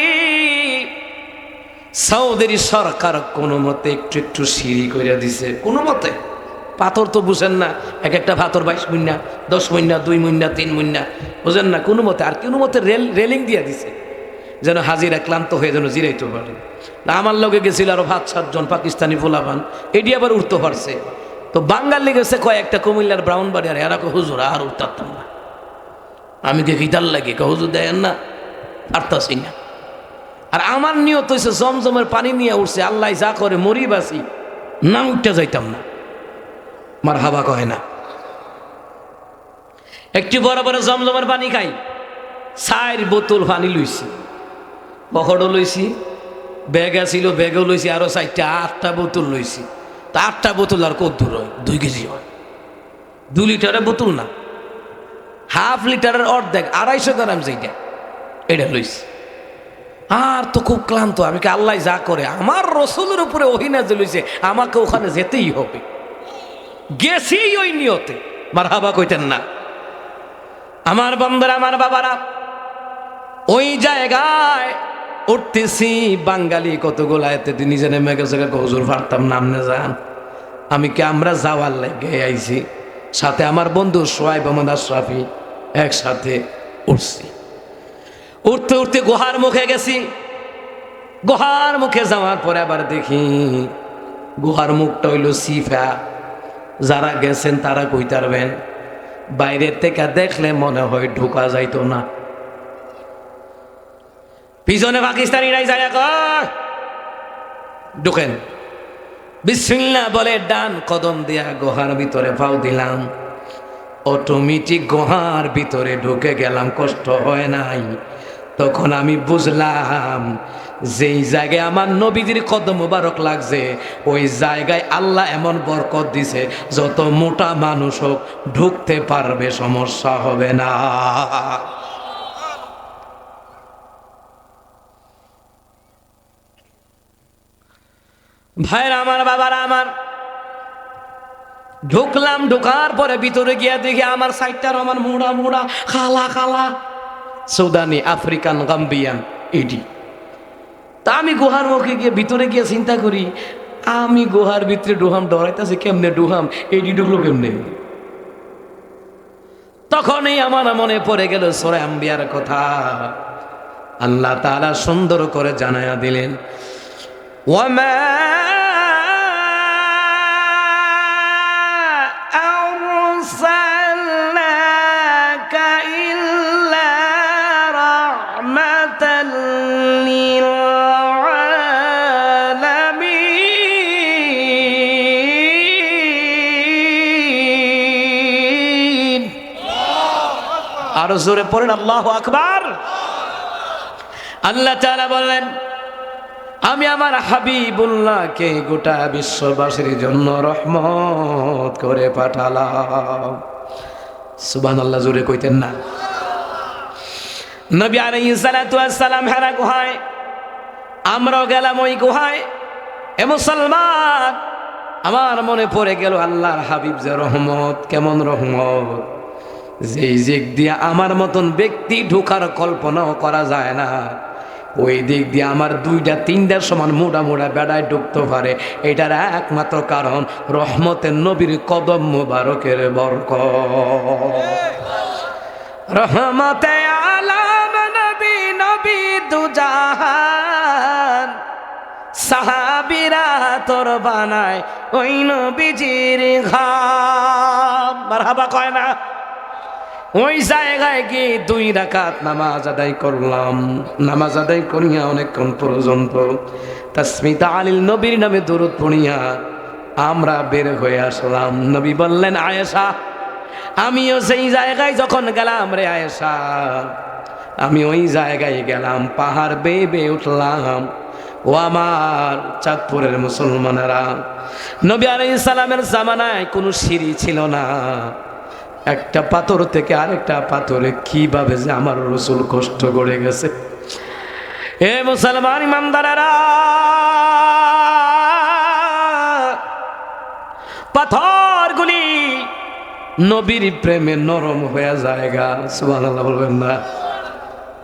সৌদির সরকার কোনো মতে একটু একটু সিঁড়ি করে দিছে, কোনো মতে। পাথর তো বুঝেন না, এক একটা পাথর 22 মুন্না, 10 মুন্না, 2 মুন্না, 3 মুন্না, বুঝেন না, কোনো মতে। আর কোনো মতে রেলিং দিয়ে দিছে যেন হাজিরা ক্লান্ত হয়ে যেন জিরাইতে পারে। আমার লগে গেছিল আরো 5-7 জন পাকিস্তানি পোলাপান, এটি আবার উঠতে পারছে। তো বাঙালি গেছে কয়েকটা কুমিল্লার ব্রাউনবাড়ি, আর এরা হুজুর আর উঠতাম না। আমি দেখি তার লাগে, হুজুর দেন না, পারতাছি না। আর আমার নিয়ত হয়েছে জমজমের পানি নিয়ে উঠছে, আল্লাহ যা করে মরি বাসি, না উঠতে যাইতাম না। মার হাবা কয় না। একটু বড় বড় জমজমের পানি খাই, 4 বোতল পানি লইছি, পকেটও লইছি, ব্যাগ আছিল ব্যাগও লইছি, আরো 8টা বোতল লইছি। তা 8টা বোতল আর কত দূর হয়? 2 কেজি হয়। 2 লিটারের বোতল না, হাফ লিটারের অর্ধেক, 250 গ্রাম যেটা, এটা লইছি। আর তো খুব ক্লান্ত। আমি কি আল্লাহ যা করে, আমার রসুলের উপরে ওহী নাযিল হইছে, আমাকে ওখানে যেতেই হবে। গেছি ওই নিয়তে, মারহাবা কইতেন না? আমার বন্ধুরা, আমার বাবারা, ওই জায়গায় উঠতেছি, বাঙালি কতগুলা এতে নিজে নেমে গেছে, হুজুর পারতাম না, আপনি যান। আমি কি আমরা যাওয়ার লেগে আইছি, সাথে আমার বন্ধু সোহাইব আহমদ আশরাফি একসাথে উঠছি। উঠতে উঠতে গুহার মুখে গেছি। গুহার মুখে যাওয়ার পরে আবার দেখি গুহার মুখটা হইল সিফা। যারা গেছেন তারা কইতে পারবেন, বাইরের থেকে দেখলে মনে হয় ঢোকা যাইতো না। পিছনে পাকিস্তানিরাই যায়, ঢুকেন বিসমিল্লাহ বলে ডান কদম দিয়া গুহার ভিতরে পাও দিলাম, অটোমেটিক গুহার ভিতরে ঢুকে গেলাম, কষ্ট হয় নাই। তখন আমি বুঝলাম যেই জায়গায় আমার নবীদের কদম মোবারক লাগছে, ওই জায়গায় আল্লাহ এমন বরকত দিছে, যত মোটা মানুষ হোক ঢুকতে পারবে, সমস্যা হবে না। ভাইরা আমার, বাবারা আমার, ঢুকলাম। ঢুকার পরে ভিতরে গিয়া দেখি আমার সাইডটার আমার মোড়া মোড়া খালা খালা সুদানি, আফ্রিকান, গাম্বিয়ান এডি। তা আমি গুহার মুখে গিয়ে ভিতরে গিয়ে চিন্তা করি, আমি গুহার ভিতরে ডুহাম, ডরাইতেছি কেমনে ডুহাম, এডি ঢুকলো কেমনে? তখনই আমার মনে পড়ে গেল সূরা আম্বিয়ার কথা। আল্লাহ তাআলা সুন্দর করে জানায়া দিলেন, ওয়ামা আরসালনাকা ইল্লা রাহমাতাল লিল আলামিন। আরো জোরে পড়েন আল্লাহু আকবার। আল্লাহ তাআলা বললেন, আমি আমার হাবিবুল্লাহকে গোটা বিশ্ববাসীর জন্য রহমত করে পাঠালাম। সুবহানাল্লাহ, জোরে কইতেন না? নবী আলাইহিস সালাতু ওয়াস সালাম হেরা গুহায়, আমরাও গেলাম ওই গুহায়। এ মুসলমান, আমার মনে পড়ে গেল আল্লাহর হাবিব যে রহমত, কেমন রহমত, যেই দিক দিয়ে আমার মতন ব্যক্তি ঢোকার কল্পনাও করা যায় না, ওই দিক দিয়ে আমার 2-3টার সমান মোটা মোটা বেড়ায় ঢুকতে পারে। এটার একমাত্র কারণ রহমতের নবীর কদম মুবারকের বরকত। রহমতে আলাম নবী, নবী দুজাহান, সাহাবীরা তোর বানায় ওই নবীজির ঘাম। মারহাবা কয় না? ওই জায়গায় গিয়ে 2 রাকাত নামাজ আদায় করলাম। নামাজ আদায় করিয়া অনেকক্ষণ পর্যন্ত তাসমিত আলিল নবীর নামে দরুদ পড়িয়া আমরা বের হয়ে আসলাম। নবী বললেন, আয়েশা, আমিও সেই জায়গায় যখন গেলাম রে আয়েশা, আমি ওই জায়গায় গেলাম, পাহাড় বেয়ে বেয়ে উঠলাম। ও আমার চাঁদপুরের মুসলমানেরা, নবী আলাইহিস সালামের জামানায় কোনো সিঁড়ি ছিল না। একটা পাথর থেকে আরেকটা পাথরে কিভাবে যে আমার রসুল কষ্ট করে গেছে। এ মুসলমান ইমানদারেরা, পাথরগুলি নবীর প্রেমে নরম হয়ে যায়গা। সুবহানাল্লাহ বলবেন না?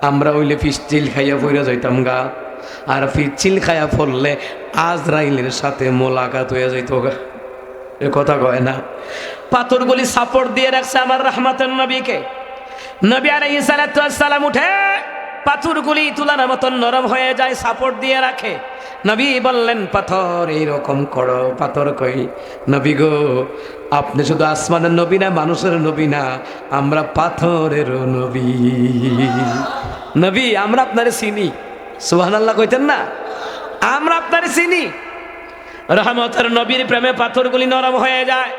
আমরা হইলে পিস্টিল খাইয়া পড়ে যাইতাম গা, আর পিস্টিল খাইয়া পড়লে আজরাইলের সাথে মোলাকাত হয়ে যাইত গা। এ কথা কয় না? পাথরগুলি সাপোর্ট দিয়ে রাখছে আমার রহমতের নবীকে। নবী আলাইহিস সালাতু ওয়াস সালাম উঠে পাথরগুলি তুলার মতন নরম হয়ে যায়, সাপোর্ট দিয়ে রাখে। নবী বললেন, পাথর এইরকম করো। পাথর কই, নবী গো, আপনি শুধু আসমানের নবী না, মানুষের নবী না, আমরা পাথরেরও নবী। নবী, আমরা আপনারে চিনি। সুবহানাল্লাহ কইতেন না? আমরা আপনারে চিনি। রহমতের নবীর প্রেমে পাথরগুলি নরম হয়ে যায়।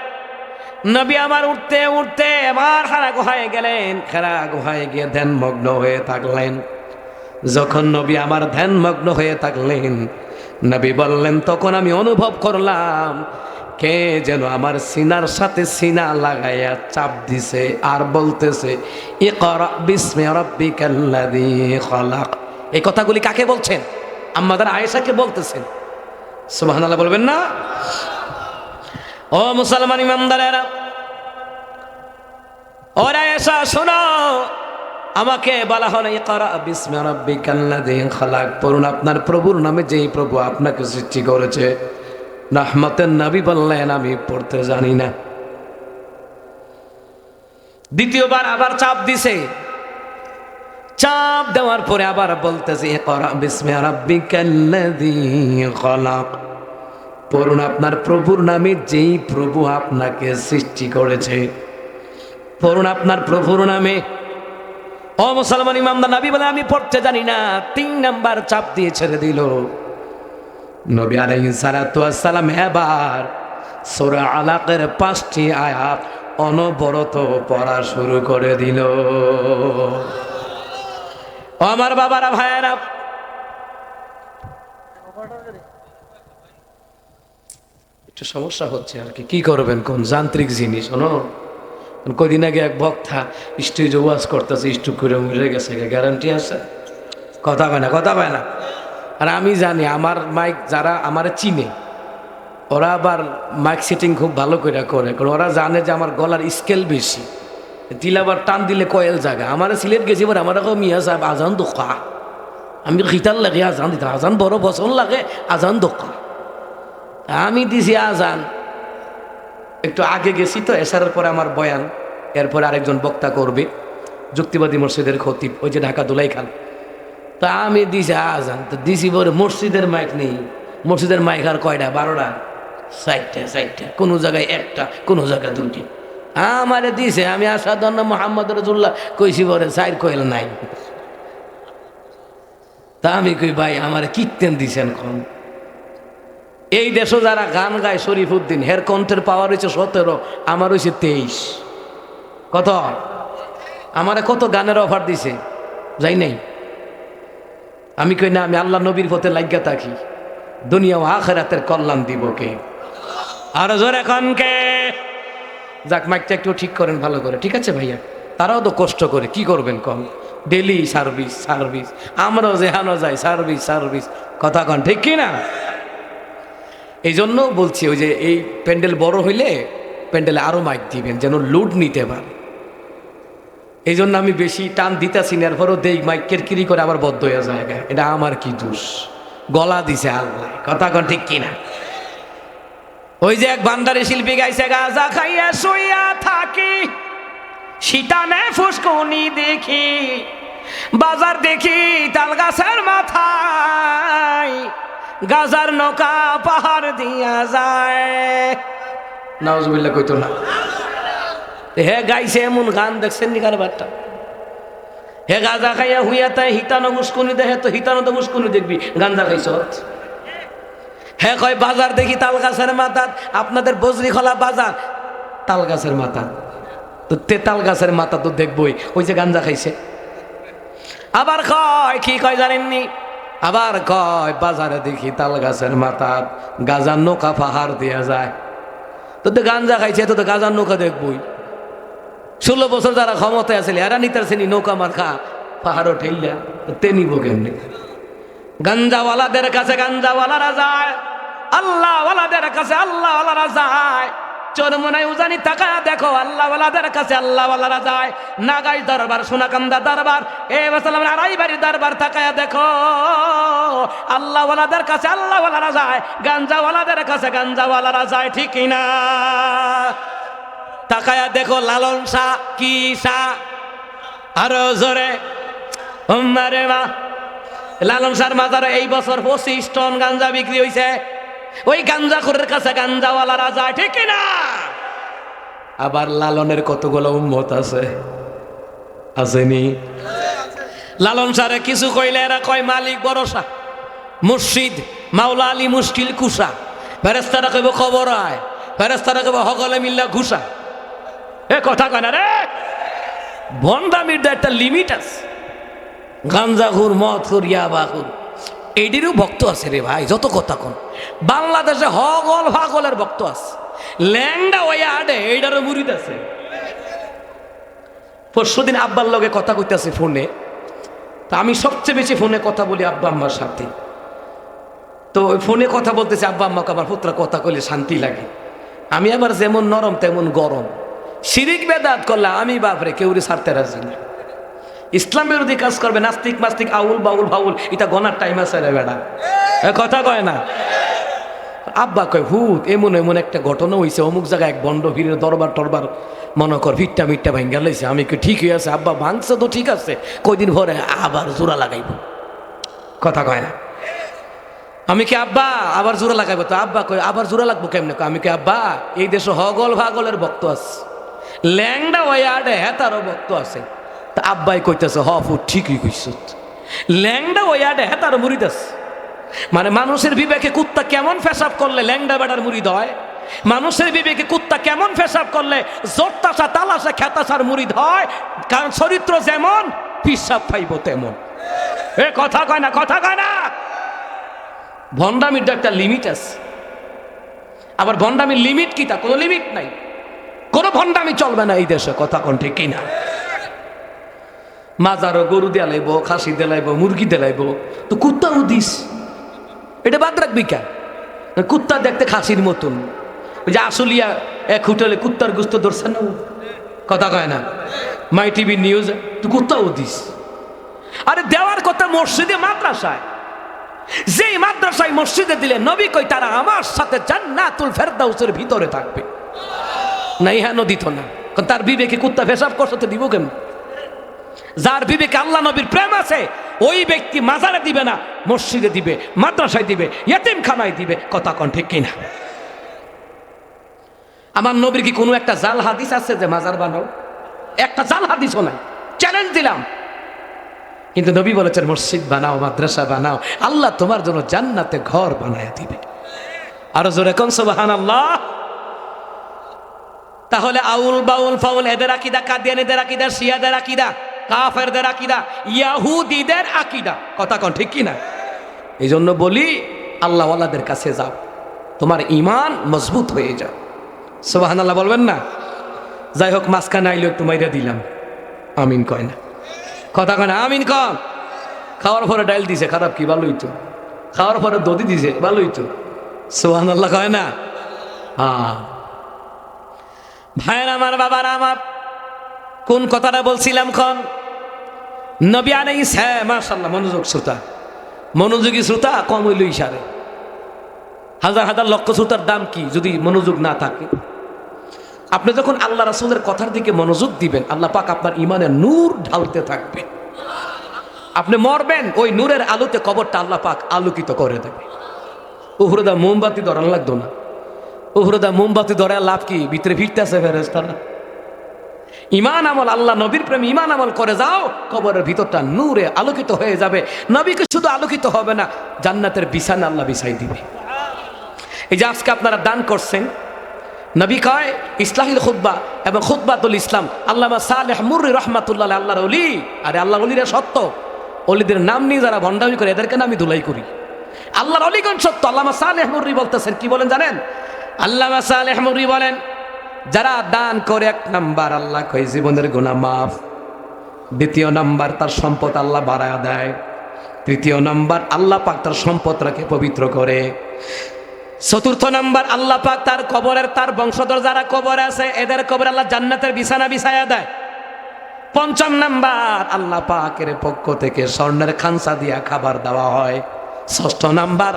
নবী আমার উঠতে উঠতে এবার হারা গুহায় গেলেন। হারা গুহায় গিয়ে ধ্যানমগ্ন হয়ে থাকলেন। যখন নবী আমার ধ্যানমগ্ন হয়ে থাকলেন, নবী বললেন, তখন আমি অনুভব করলাম কে যেন আমার সিনার সাথে সিনা লাগাইয়া চাপ দিছে আর বলতেছে, ইকরা বিসমি রাব্বিকাল্লাযী খালাক। এই কথাগুলি কাকে বলছেন? আম্মাদার আয়েশাকে বলতেছেন। সুবহানাল্লাহ বলবেন না? ও মুসলমান ইমানদারেরা, ওরা আয়েশা শোনো, আমাকে বলা হলো ইকরা বিসমি রাব্বিকাল্লাযী খালাক, পড়ুন আপনার প্রভুর নামে, যেই প্রভু আপনাকে সৃষ্টি করেছে। রহমতের নবী বললেন, আমি পড়তে জানি না। দ্বিতীয়বার আবার চাপ দিছে। চাপ দেওয়ার পরে আবার বলতেছে, ইকরা বিসমি রাব্বিকাল্লাযী খালাক, পড়ুন আপনার প্রভুর নামে, যেই প্রভু আপনাকে সৃষ্টি করেছে। পড়ুন আপনার প্রভুর নামে। ও মুসলমান ইমামদার, নবী বলে, আমি পড়তে জানি না। 3 নাম্বার চাপ দিয়ে ছেড়ে দিল। নবী আলাইহিস সালাতু ওয়াস সালাম এবার সূরা আলাকের 5টি আয়াত অনবরত পড়া শুরু করে দিল। ও আমার বাবারা, ভাইয়েরা, একটু সমস্যা হচ্ছে আর কি করবেন, কোন যান্ত্রিক জিনিস। শোনো, কদিন আগে এক বক্তা স্টেজে ওয়াজ করতেছে, স্টুক করে মরে গেছে, গ্যারান্টি আছে? কথা কয় না, কথা কয় না। আর আমি জানি আমার মাইক যারা আমার চিনে, ওরা আবার মাইক সেটিং খুব ভালো করে করে, কারণ ওরা জানে যে আমার গলার স্কেল বেশি, দিলে আবার টান দিলে কয়েল জায়গা। আমার সিলেট গেছি এবার আমার মিয়া সাহেব আজান দোকা, আমি খিতার লাগে আজান দিতাম, আজান বড় বছর লাগে, আজান দোকা। আমি দিছি আজান, একটু আগে গেছি তো, এসারের পরে আমার বয়ান, এরপরে আরেকজন বক্তা করবে, যুক্তিবাদী মসজিদের খতিব, ওই যে ঢাকা দোলাই খান। তা আমি দিছি আজান, তো দিছি বলে মসজিদের মাইক নেই, মসজিদের মাইক আর কয়টা, 12টা, 4টা, কোনো জায়গায় 1টা, কোনো জায়গায় 2টি। আমারে দিছে, আমি আসাদ মোহাম্মদ রসুল্লাহ কইছি বলে 4 কয়েল নাই। তা আমি কই ভাই আমার কীর্তেন দিছেন কোন? এই দেশে যারা গান গায় শরীফুদ্দিন, হের কণ্ঠের পাওয়ার হয়েছে 17, আমার হয়েছে 23। কত? আমারে কত গানের অফার দিছে, যাই নাই। আমি কই না, আমি আল্লাহ নবীর পথে লাগিয়া থাকি, দুনিয়া ও আখিরাতের কল্যাণ দিব কে? আর জোরে এখন কে? যাক, মাইকটা একটু ঠিক করেন ভালো করে, ঠিক আছে ভাইয়া? তারাও তো কষ্ট করে, কি করবেন কম, ডেলি সার্ভিস সার্ভিস, আমরাও যেহানো যাই সার্ভিস সার্ভিস, কথা কন ঠিক কি না? এই জন্য বলছি, ওই যে এই প্যান্ডেল বড় হইলে প্যান্ডেলে আরো মাইক দিবেন, যেন লোড নিতে পারে। এই জন্য আমি বেশি টান দিতেছি না, এরপরও দেই মাইক কিরকিরি করে আবার বদ্ধ হয়ে যায়। এটা আমার কি দোষ? গলা দিছে আল্লাহ, কথা কন ঠিক কিনা? ওই যে এক ভান্ডারি শিল্পী গাইছে, গাঁজা খাইয়া শুইয়া থাকি, শীতানে ফুসকুনি দেখি, বাজার দেখি তাল গাছের মাথায়, গাজার নৌকা পাহাড় দিয়া যায়। নাউজুবিল্লাহ কইতো না। হে গাইছে এমন গান, দেখছেন নি কারবারটা? হে গাঁজা খাইয়া হুইয়া তাই হিতানো মুস্কুনি দেখে, তো হিতানো তো মুস্কুনি দেখবি, গাঞ্জা খাইছ। হ্যাঁ কয় বাজার দেখি তাল গাছের মাথা, আপনাদের বজরি খোলা বাজার তাল গাছের মাথা, তো তেতাল গাছের মাথা তো দেখবই, ওই যে গাঞ্জা খাইছে। আবার কয় কি কয় জানেননি? আবার কয় বাজারে দেখি তাল গাছের মাথা, গাজার নৌকা পাহাড় দিয়া যায়। তো গাঞ্জা খাইছে, তো গাজার নৌকা দেখবই। 16 বছর যারা ক্ষমতায় আছে এরা নিতেছেনি নৌকা মার্কা পাহাড়ও ঠেললা, তে নিব কেমনি? গাঞ্জাওয়ালাদের কাছে গাঞ্জাওয়ালারা যায়, আল্লাহওয়ালাদের কাছে আল্লাহওয়ালারা যায়। চরমনায় উজানি তাকায়া দেখো, আল্লাহওয়ালাদের কাছে আল্লাহওয়ালারা যায়। নাগাই দরবার, সোনাকান্দা দরবার, এ বসালাম আড়াই বাড়ি দরবার তাকায়া দেখো, আল্লাহওয়ালাদের কাছে আল্লাহওয়ালারা যায়, গাঞ্জাওয়ালাদের কাছে গাঞ্জাওয়ালারা যায়, ঠিক কিনা? তাকায়া দেখো লালন শাহ কি শাহ, আরো জোরে মারে মা। লালন শাহর মাজারে এই বছর 25 টন গাঞ্জা বিক্রি হয়েছে। ওই গাঞ্জাখোরের কাছে গাঞ্জাওয়ালারা যায়, ঠিক না? আবার লালনের কতগুলো উম্মত আছে, আসেনি? লালন শাহরে কিছু কইলে এরা কয় মালিক ভরসা, মুর্শিদ মাওলা আলী মুশকিল কুসা। ফেরেস্তারা কইব খবর আয়, ফেরেস্তারা কইব হগলে মিল্লা ঘুষা। এ কথা কয় না রে, ভন্ডামির একটা লিমিট আছে। গাঞ্জাখুর, মদখুর, ইয়াবাখুর, এটিরও ভক্ত আছে রে ভাই, যত কথা কোন। বাংলাদেশে হগল ভাগলের ভক্ত আছে, ল্যাংডা ওয়া আডে এইটারও মুরিদ আছে। পরশুদিন আব্বার লগে কথা কইতেছে ফোনে, তো আমি সবচেয়ে বেশি ফোনে কথা বলি আব্বা আম্মার সাথে। তো ওই ফোনে কথা বলতেছে আব্বা আম্মাকে, আমার পুত্রা কথা কইলে শান্তি লাগে। আমি আবার যেমন নরম তেমন গরম। শিরিক বেদাত করলে আমি বাপরে কেউরে ছাড়তে রাজি না। ইসলাম বিরোধী কাজ করবে, নাস্তিক মাস্তিক আউল বাউল ভাউল, এটা গনার টাইম আছে রে বেড়া, কথা কয় না। আব্বা কয় হুত এমন এমন একটা ঘটনা হয়েছে, অমুক জায়গায় এক বন্ড ভিড়ের দরবার টরবার মনে কর ভিটটা মিটটা ভাঙ্গা লাইছে। আমি কই ঠিক আছে আব্বা, ভাঙছে তো ঠিক আছে, কয়দিন পরে আবার জোড়া লাগাইব, কথা কয় না। আমি কি আব্বা আবার জোড়া লাগাইবো? তো আব্বা কয় আবার জোড়া লাগবো কেমনে? আমি কি আব্বা এই দেশে হগল ভাগলের ভক্ত আছে, ল্যাংডা ওয়াডে হেতারও ভক্ত আছে। তা আব্বাই কইতেছে হ ফুট ঠিকই কইছ, ল্যাংডা ওয়াডে হেতারও মুরিদ আছে। মানে মানুষের বিবেকে কুত্তা কেমন পেশাব করলে ল্যাংডা বেড়ার মুরিদ হয়, মানুষের বিবেকে কুত্তা কেমন পেশাব করলে জোরতাসা তালাসা খেতাসার মুরিদ হয়। কারণ চরিত্র যেমন পিসাব পাইব তেমন। এ কথা কয় না, কথা কয় না। ভণ্ডামির একটা লিমিট আছে। আবার ভণ্ডামির লিমিট কি? তা কোনো লিমিট নাই, কোনো ভণ্ডামি চলবে না এই দেশে, কথা কোন ঠিক কিনা? মাজারও গরু দেলাইব, খাসি দেলাইব, মুরগি দেলাইব, তো কুত্তাও দিস, এটা বাদ রাখবি কেন? কুত্তা দেখতে খাসির মতন, ওই যে আসলিয়া এক হোটেলে কুত্তার গুস্ত ধরছে না, কথা কয় না, মাই টিভি নিউজ, তুই কুত্তাও দিস। আরে দেওয়ার কথা মসজিদে মাদ্রাসায়, যেই মাদ্রাসায় মসজিদে দিলে নবী কই তারা আমার সাথে জান্নাতুল ফেরদাউসের ভিতরে থাকবে। না ইহানো দিত না, কারণ তার বিবেকে কুত্তা পেশাব করতে দিব কেন? যার বিবেকে আল্লাহ নবীর প্রেম আছে ওই ব্যক্তি মাজারে দিবে না, মসজিদে দিবে, মাদ্রাসায় দিবে, ইয়েতিমখানায় দিবে। কথা কোন ঠিক কিনা? আমার নবীর কি কোনো একটা জাল হাদিস আছে যে মাজার বানাও? একটা জাল হাদিসও নাই, চ্যালেঞ্জ দিলাম। কিন্তু নবী বলেছেন মসজিদ বানাও, মাদ্রাসা বানাও, আল্লাহ তোমার জন্য জান্নাতে ঘর বানায় দিবে। আরো জোরে কোন সুবহানাল্লাহ। তাহলে আউল বাউল ফাউল এদের আকীদা, কাদিয়ানীদের আকীদা, শিয়াদের আকীদা, কাফেরদের আকীদা, ইহুদিদের আকীদা। কথা কোন ঠিক কিনা? এই জন্য বলি আল্লাহ ওয়ালাদের কাছে যাও, তোমার ঈমান মজবুত হয়ে যাও। সুবহানাল্লাহ বলবেন না? যাই হোক, মাঝখানে আইলো একটু মাইরা দিলাম, আমিন কয় না, কথা কয় না, আমিন কন। খাওয়ার পরে ডাইল দিছে, খারাপ কি? ভালোই তো। খাওয়ার পরে দধি দিছে, ভালোই তো। সুবহানাল্লাহ কয় না? হ্যাঁ ভাইয়ের আমার, বাবার আমার, কোন কথাটা বলছিলাম খন? নবী আলাইহিস সালাম, মাশাআল্লাহ মনোযোগ শ্রোতা, মনোযোগী শ্রোতা কম হইল ইশারে। হাজার হাজার লক্ষ শ্রোতার দাম কি যদি মনোযোগ না থাকে? আপনি যখন আল্লাহ রাসূলের কথার দিকে মনোযোগ দিবেন, আল্লাহ পাক আপনার ঈমানে নূর ঢালতে থাকবে। আপনি মরবেন, ওই নূরের আলোতে কবরটা আল্লাহ পাক আলোকিত করে দেবে। উহরদা মোমবাতি ধরান লাগতো না, উহরদা মোমবাতি ধরে লাভ কি? ভিতরে ফিরতেছে ফেরেশতারা। ঈমান আমল, আল্লাহ নবীর প্রেম ঈমান আমল করে যাও, কবরের ভিতরটা নূরে আলোকিত হয়ে যাবে। নবীকে শুধু আলোকিত হবে না, জান্নাতের বিছানা আল্লাহ বিছাই দিবে। এই যে আজকে আপনারা দান করছেন, নবী কয় ইসলাহিল খুতবা এবং খুতবাতুল ইসলাম, আল্লামা সালেহ মুররি রহমাতুল্লাহ আল্লাহর ওলি। আরে আল্লাহর ওলিরা সত্য, ওলিদের নাম নিয়ে যারা ভণ্ডামি করে এদেরকে আমি ধুলাই করি। আল্লাহর ওলিগণ সত্য। আল্লামা সালেহ মুররি বলতেছেন, কি বলেন জানেন? আল্লামা সালেহ মুররি বলেন, যারা দান করে, এক নাম্বার আল্লাহ কয় জীবনের গুনাহ মাফ, দ্বিতীয় নাম্বার তার সম্পদ আল্লাহ বাড়ায় দেয়, তৃতীয় নাম্বার আল্লাহ পাক তার সম্পদ রাখে পবিত্র করে, চতুর্থ নাম্বার আল্লাহ পাক তার কবরের, তার বংশধর যারা কবরে আছে এদের কবরে আল্লাহ জান্নাতের বিছানা বিছায়া দেয়। পঞ্চম নাম্বার আল্লাহ পাকের পক্ষ থেকে স্বর্ণের খানসা দিয়া খাবার দেওয়া হয়। ষষ্ঠ নাম্বার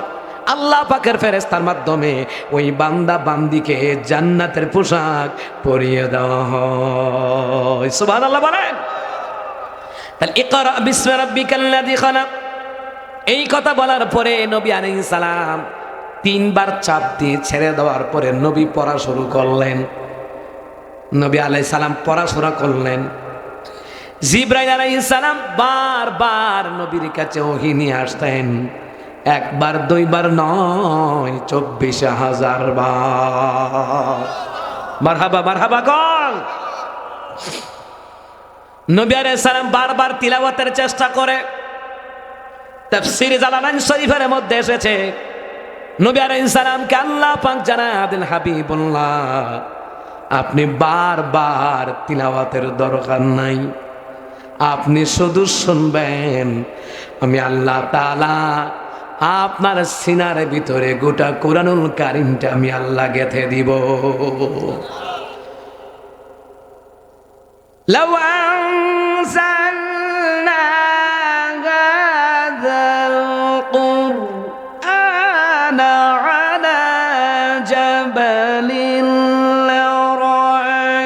আল্লাহ পাকের ফেরেশতার মাধ্যমে ওই বান্দা বান্দিকে জান্নাতের পোশাক পরিয়ে দেওয়া হয়। সুবহানাল্লাহ বলেন। তাহলে ইকরা বিসমি রাব্বিকাল্লাযী খালাক, এই কথা বলার পরে নবী আলাইহিস সালাম তিনবার চাপ দিয়ে ছেড়ে দেওয়ার পরে নবী পড়া শুরু করলেন। নবী আলাইহিস সালাম পড়াশোনা করলেন। জিবরাইল আলাইহিস সালাম বারবার নবীর কাছে ওহী নিয়ে আসতেন, একবার দুইবার নয়, 24,000 বার। মারহাবা মারহাবা কল। নবী আলাইহিস সালাম বারবার তিলাওয়াতের চেষ্টা করে। তাফসীর জালালাইন শরীফের মধ্যে এসেছে, নবী আলাইহিস সালামকে আল্লাহ পাক জানালেন, হাবিবুল্লাহ আপনি বারবার তিলাওয়াতের দরকার নাই, আপনি শুধু শুনবেন, আমি আল্লাহ তাআলা আপনার সিনার ভিতরে গোটা কোরআনুল কারীমটা আমি আল্লাহ গেঁথে দিব। লাউ আনজালনা হাযাল কুরআনা আলা জাবালিন লারাআইতাহু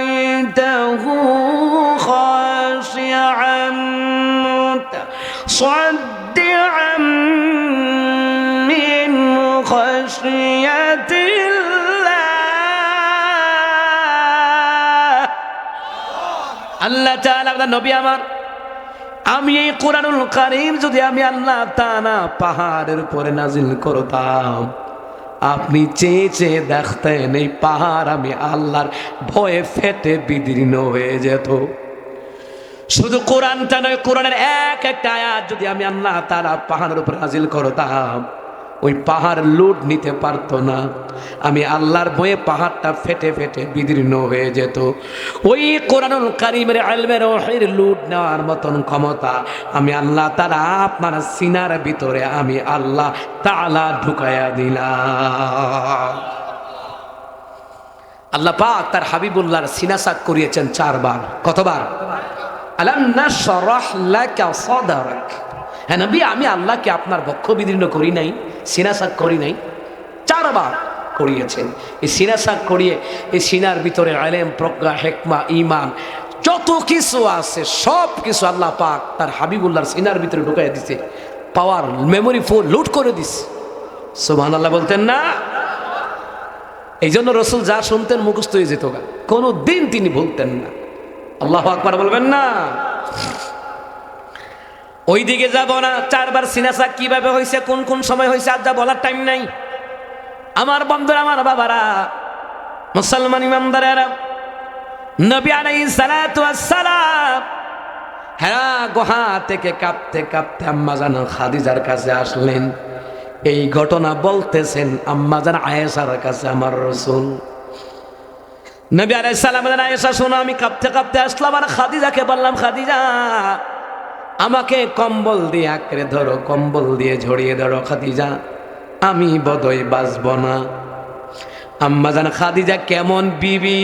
খাশি'আন মুতাসাদ্দি'আন মিন খাশিয়াতিল্লাহ। আল্লাহ তাআলা, নবী আমার, আমি এই কোরআনুল কারীম যদি আমি আল্লাহ তাআলা পাহাড়ের উপরে নাজিল করতাম, আপনি চেয়ে চেয়ে দেখতেন এই পাহাড় আমি আল্লাহর ভয়ে ফেটে বিদীর্ণ হয়ে যেত। শুধু কোরআনটা নয়, কোরআনের এক একটা আয়াত যদি আমি আল্লাহ তাআলা পাহাড়ের উপরে নাজিল করতাম, ওই পাহাড় লুট নিতে পারতো না। আমি আল্লাহর বয়ে পাহাড়টা ফেটে ফেটে বিদীর্ণ হয়ে যেত। ওই কোরআনুল কারীমের ইলমের ওহীর লুট নেওয়ার মতন ক্ষমতা আমি আল্লাহ তাআলা আপনার সিনার ভিতরে আমি আল্লাহ তাআলা ঢুকায়া দিলাম। আল্লাহ পাক তার হাবিবুল্লাহর সিনা সাক করিয়েছেন 4 বার। কতবার? আলাম নাশরাহ লাকা সাদরাক। হ্যাঁ নবী, আমি আল্লাহকে আপনার বক্ষ বিদীর্ণ করি নাই, সিনা সাক করি নাই? 4 বার করিয়েছেন। এই সিনা সাক করিয়ে এই সিনার ভিতরে ইলম, প্রজ্ঞা, হিকমা, ঈমান যত কিছু আছে সব কিছু আল্লাহ পাক তার হাবিবুল্লাহর সিনার ভিতরে ঢুকাইয়া দিছে। পাওয়ার, মেমোরি ফুল লুট করে দিছে। সুবহানাল্লাহ বলতেন না? এই জন্য রসুল যা শুনতেন মুখস্থ হয়ে যেত, কোনো দিন তিনি বলতেন না। আল্লাহু আকবার বলবেন না? ওই দিকে যাব না। 4 বার সিনাসা কিভাবে হয়েছে, কোন কোন সময় হয়েছে আজ যা বলার টাইম নাই। আমার বন্ধুরা, আমার বাবারা, মুসলমান ইমানদারেরা, নবী আলাইহিস সালাতু ওয়াস সালাম হেরা গুহা থেকে কাঁপতে কাঁপতে আম্মাজান খাদিজার কাছে আসলেন। এই ঘটনা বলতেছেন আম্মাজান আয়েশার কাছে আমার রাসূল। নবী আলাইহিস সালাম বলেন, আয়েশা শোনো, আমি কাঁপতে কাঁপতে আসলাম আর খাদিজাকে বললাম, খাদিজা আমাকে কম্বল দিয়ে আঁকড়ে ধরো, কম্বল দিয়ে ঝরিয়ে ধরো খাদিজা, আমি বোধহয় বাঁচব না। আম্মাজান খাদিজা কেমন বিবি,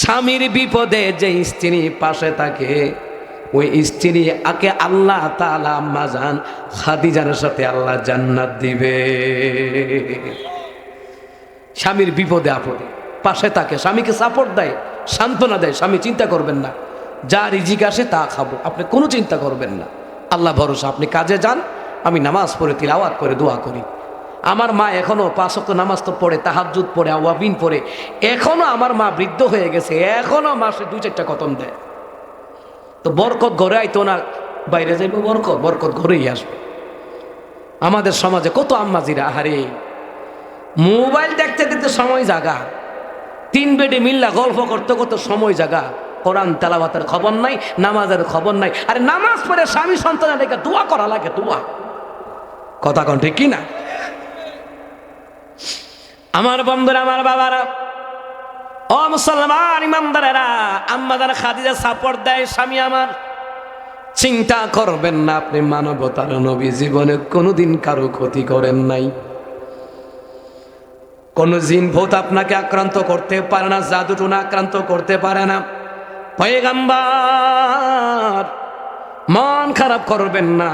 স্বামীর বিপদে যে স্ত্রী পাশে থাকে ওই স্ত্রী আকে আল্লাহ তাআলা আম্মাজান খাদিজার সাথে আল্লাহ জান্নাত দিবে। স্বামীর বিপদে আপদে পাশে থাকে, স্বামীকে সাপোর্ট দেয়, সান্ত্বনা দেয়। স্বামী চিন্তা করবেন না, যা রিজিক আসে তা খাবো, আপনি কোনো চিন্তা করবেন না, আল্লাহ ভরসা, আপনি কাজে যান, আমি নামাজ পড়ে তিলাওয়াত করে দোয়া করি। আমার মা এখনো 5 ওয়াক্ত নামাজ তো পড়ে, তাহাজ্জুদ পড়ে, আওয়াবিন পড়ে। এখনো আমার মা বৃদ্ধ হয়ে গেছে, এখনো মাসে 2-4টা খতম দেয়। তো বরকত ঘরে আইতো না, বাইরে যাইব বরকত, বরকত ঘরেই আসবে। আমাদের সমাজে কত আম্মাজিরা আহারে মোবাইল দেখতে দেখতে সময় জাগা, 3 বেডে মিল্লা গল্প করতে করতে সময় জাগা, কোরআন তেলাওয়াতের খবর নাই, নামাজের খবর নাই। আরে নামাজ পড়ে স্বামী সন্তানের লেগে দোয়া করা লাগে, দোয়া। কথা কোন ঠিক কি না? আমার বন্ধুরা, আমার বাবারা, ও মুসলমান ইমানদারেরা, আম্মাজান খাদিজা সাপোর্ট দেয়, স্বামী আমার চিন্তা করবেন না, আপনি মানবতার নবী, জীবনে কোনোদিন কারো ক্ষতি করেন নাই। কোন জিন ভূত আপনাকে আক্রান্ত করতে পারে না, জাদু টুনা আক্রান্ত করতে পারে না। পয়গম্বর মন খারাপ করবেন না,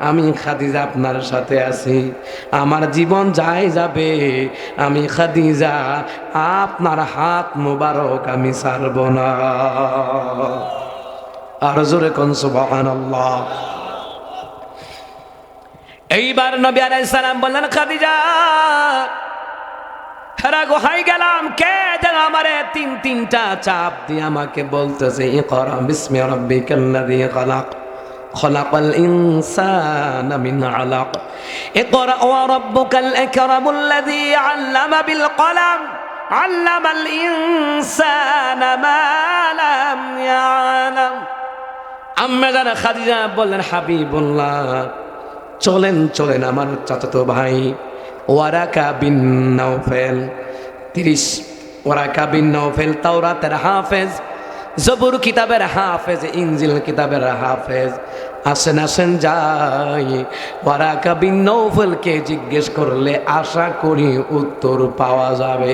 আমি খাদিজা আপনার সাথে আছি, আমার জীবন যায় যাবে, আমি খাদিজা আপনার হাত মুবারক আমি ছাড়ব না। আর জোরে কোন সুবহানাল্লাহ। এইবার নবী আলাইহিস সালাম বললেন, খাদিজা হেরা গোহাই গেলাম, কে যেন আমারে 3টা চাপ দিয়ে আমাকে বলতেছে, ইকরা বিসমি রাব্বিকাল্লাযী খালাক, খলাকাল ইনসানা মিন আলাক, ইকরা ওয়া রাব্বুকাল আকরামুল্লাযী আল্লামা বিল কলম, আল্লামাল ইনসানা মা লাম ইয়ালাম। আম্মা জান খাদিজা বললেন, হাবিবুল্লাহ চলেন চলেন, আমার চাচাতো ভাই ওয়ারাকা বিন নাওফেল, 30 ওয়ারাকা বিন নাওফেল তাওরাতের হাফেজ, জবুর কিতাবের হাফেজ, ইনজিল কিতাবের হাফেজ, আসেন আসেন যাই, ওয়ারাকা বিন নাওফেলকে জিজ্ঞেস করলে আশা করি উত্তর পাওয়া যাবে।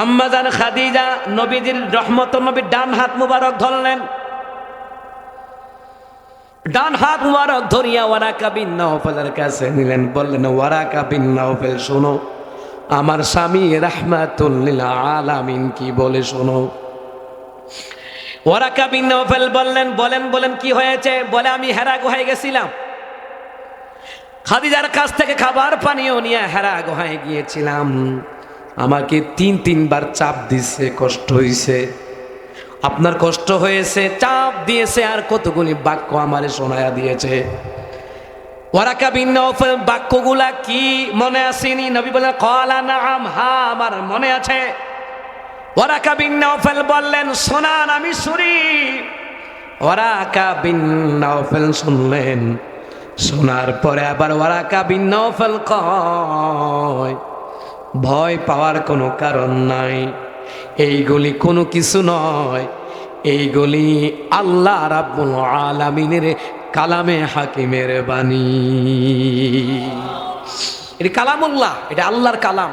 আম্মা জান খাদিজা নবীজির রহমতুল নবীর ডান হাত মুবারক ধরলেন, ডান হাত মুবারক ধরিয়া ওয়ারাকা বিন নাওফেলের কাছে নিলেন, বললেন, ওয়ারাকা বিন নাওফেল শোনো, আমার স্বামী রাহমাতুল লিল আলামিন কি বলে শোনো। ওয়ারাকা বিন নাওফেল বললেন, বলেন বলেন কি হয়েছে? বলে, আমি হেরা গুহায় গেছিলাম, খাদিজার কাছ থেকে খাবার পানীয় নিয়ে হেরা গুহায় গিয়েছিলাম, আমাকে 3বার চাপ দিছে, কষ্ট হয়েছে। আপনার কষ্ট হয়েছে, চাপ দিয়েছে, আর কতগুলি বাক্য আমারে শোনায়া দিয়েছে। ওয়ারাকা বিন নাওফেল বাক্যগুলা কি মনে আসেনি? নবী বলেন, ক্বালা নাআম, হ্যাঁ আমার মনে আছে। ওয়ারাকা বিন নাওফেল বললেন, শোনান আমি শুনি। ওয়ারাকা বিন নাওফেল শুনলেন, শোনার পরে আবার ওয়ারাকা বিন নওফাল কয়, ভয় পাওয়ার কোনো কারণ নাই, এইগুলি কোনো কিছু নয়, এইগুলি আল্লাহ রাব্বুল আলামিনের কালামে হাকিমের বাণী। এটা কালামুল্লাহ, এটা আল্লাহর কালাম।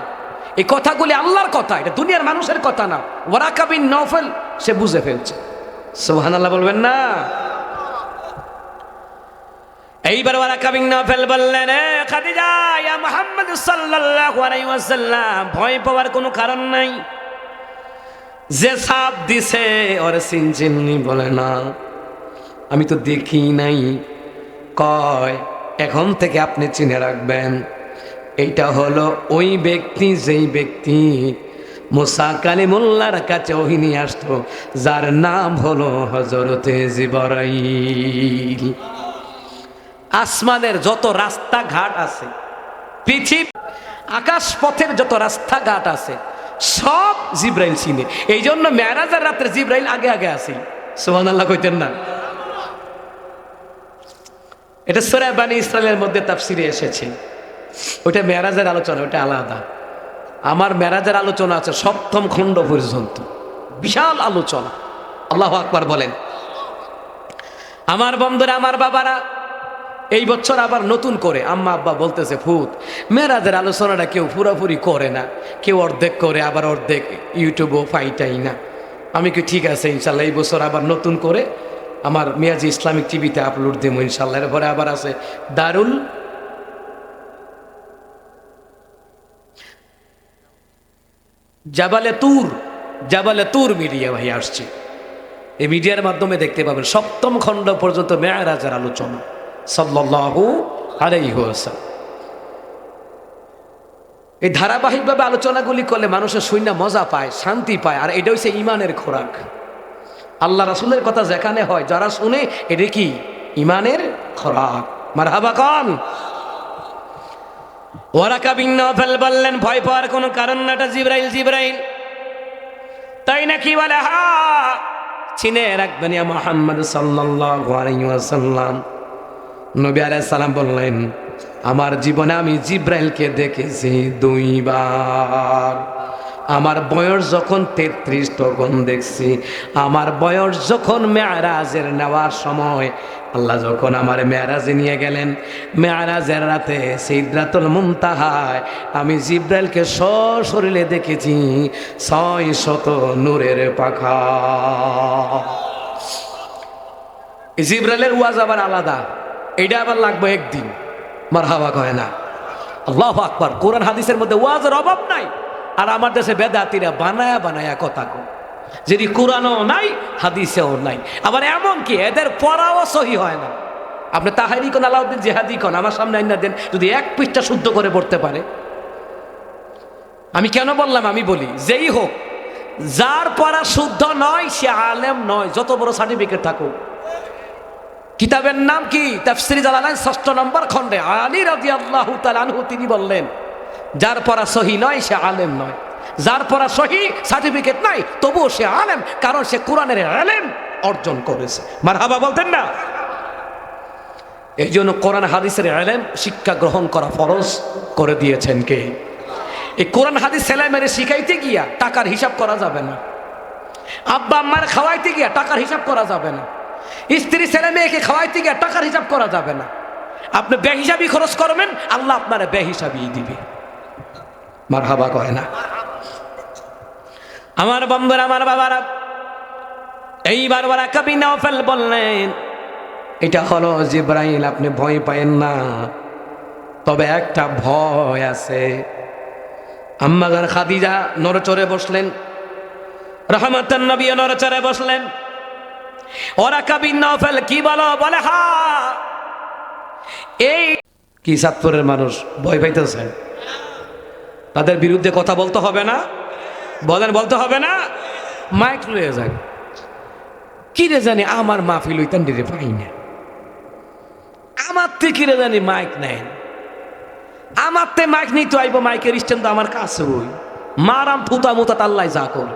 এই কথাগুলি আল্লাহর কথা, এটা দুনিয়ার মানুষের কথা না। ওয়ারাকা বিন নওফাল সে বুঝে ফেলছে। সুবহানাল্লাহ বলবেন না? এইবার ওয়ারাকা বিন নওফাল বললেন, এ খাদিজা, ইয়া মুহাম্মদ সাল্লাল্লাহু আলাইহি ওয়াসাল্লাম, ভয় পাওয়ার কোনো কারণ নাই। যে সাপ দিছে ওরে চিনচিনি? বলে না, আমি তো দেখি নাই। কয়, এখন থেকে আপনি চিনে রাখবেন, এইটা হলো ওই ব্যক্তি যেই ব্যক্তি মুসা কালিমুল্লাহর কাছে ওহী নিয়ে আসতো, যার নাম হলো হযরতে জিবরাইল। আসমানের যত রাস্তাঘাট আছে, পৃথিবী আকাশ পথের যত রাস্তাঘাট আছে, সব জিব্রাইল চিনে। এই জন্য মেরাজের রাত্রে জিব্রাইল আগে আগে আসে। সুবহানাল্লাহ কইতেন না? এটা সূরা বানী ইসরাইলের মধ্যে তাফসিরে এসেছে। ওইটা মেরাজের আলোচনা, ওইটা আলাদা। আমার মেরাজের আলোচনা আছে সপ্তম খণ্ড পর্যন্ত, বিশাল আলোচনা। আল্লাহু আকবার বলেন। আমার বন্ধুরা, আমার বাবারা, এই বছর আবার নতুন করে আম্মা আব্বা বলতেছে, ফুত মেরাজের আলোচনাটা কেউ পুরোপুরি করে না, কেউ অর্ধেক করে, আবার অর্ধেক ইউটিউবও পাইটাই না। আমি কি ঠিক আছে, ইনশাল্লাহ এই বছর আবার নতুন করে আমার মিয়াজি ইসলামিক টিভিতে আপলোড দেবো ইনশাল্লাহ। এরপরে আবার আছে দারুল জাবালে তুর মিডিয়া ভাই আসছে। এই মিডিয়ার মাধ্যমে দেখতে পাবেন সপ্তম খণ্ড পর্যন্ত মেরাজের আলোচনা সাল্লাল্লাহু আলাইহি ওয়াসাল্লাম। এই ধারাবাহিকভাবে আলোচনাগুলি করলে মানুষের শূন্য মজা পায়, শান্তি পায়। আর এটা হচ্ছে ইমানের খোরাক। আল্লাহ রাসূলের কথা যেখানে হয়, যারা শুনে, এটা কি ইমানের খোরাক। মারহাবা কন। ওয়ারাকা বিন নওফাল বললেন, ভয় পাওয়ার কোনো কারণ না, এটা জিবরাইল। তাই নাকি? বলে, হ্যাঁ, চিনে রাখবেন ইয়া মুহাম্মদ সাল্লাল্লাহু আলাইহি ওয়াসাল্লাম। নবী আলাইহিস সালাম বললেন, আমার জীবনে আমি জিব্রাইলকে দেখেছি 2 বার। আমার বয়স যখন 33 তখন দেখছি। আমার বয়স যখন মেরাজের নেওয়ার সময়, আল্লাহ যখন আমার মেরাজে নিয়ে গেলেন, মেরাজের রাতে সিদরাতুল মুনতাহায় আমি জিব্রাইলকে সশরীরে দেখেছি, 600 নূরের পাখা। জিব্রাইলের ওয়াজ আবার আলাদা, এটা আবার লাগবে একদিন। মারহাবা কয় না? আল্লাহু আকবার। কোরআন হাদিসের মধ্যে ওয়াজের অভাব নাই। আর আমার দেশে বেদাতিরা বানায়া কথা কো, যদি কোরআনও নাই হাদিসেও নাই। আবার এমন কি এদের পড়াও সহি হয় না। আপনি তাহারি কোন আলাউদ্দিন জিহাদি কোন আমার সামনে আইনা দেন, যদি 1 পৃষ্ঠা শুদ্ধ করে পড়তে পারে। আমি কেন বললাম? আমি বলি, যেই হোক, যার পড়া শুদ্ধ নয় সে আলেম নয়, যত বড় সার্টিফিকেট থাকুক। কিতাবের নাম কি? তাফসীর জালালাইন 6 নম্বর খণ্ডে আলী রাদিয়াল্লাহু তাআলা আনহু তিনি বললেন, যার পড়া সহি নয় সে আলেম নয়। যার পড়া সহি, সার্টিফিকেট নাই, তবুও সে আলেম, কারণ সে কোরআনের ইলম অর্জন করেছে। মারহাবা বলতেন না? এই জন্য কোরআন হাদিসের ইলম শিক্ষা গ্রহণ করা ফরজ করে দিয়েছেন কে? এই কোরআন হাদিস ছেলে মেরে শিখাইতে গিয়া টাকার হিসাব করা যাবে না। আব্বা আম্মার খাওয়াইতে গিয়া টাকার হিসাব করা যাবে না। স্ত্রী ছেলে মেয়েকে খাওয়াইতে গিয়ে টাকার হিসাব করা যাবে না। আপনি বেহিসাবি খরচ করবেন, আল্লাহ আপনারা বেহিসাবি দিবে। মারহাবা কয় না? আমার বন্ধুরা, আমার বাবারা, এইবার ওয়ারাকা বিন নওফাল বললেন, এটা হলো জিবরাইল, আপনি ভয় পায়েন না, তবে একটা ভয় আছে। আম্মা জান খাদিজা নড়চড়ে বসলেন, রাহমাতান নবী নড়চড়ে বসলেন। ওয়ারাকা বিন নওফাল কি বলো? বলে, হ্যাঁ। এই কি চাঁদপুরের মানুষ ভয় পাইতেছে? তাদের বিরুদ্ধে কথা বলতে হবে না? বলেন, বলতে হবে না? মাইক লয়ে যান। কি রে জানি আমার মাহফিল হইতেন রে পাই না, আমার তে কি রে জানি মাইক নেন, আমার তে মাইক নিতে আইব, মাইকের স্ট্যান্ড তো আমার কাছে ওই মারাম থুতা মুতা তাল্লাই যা করে।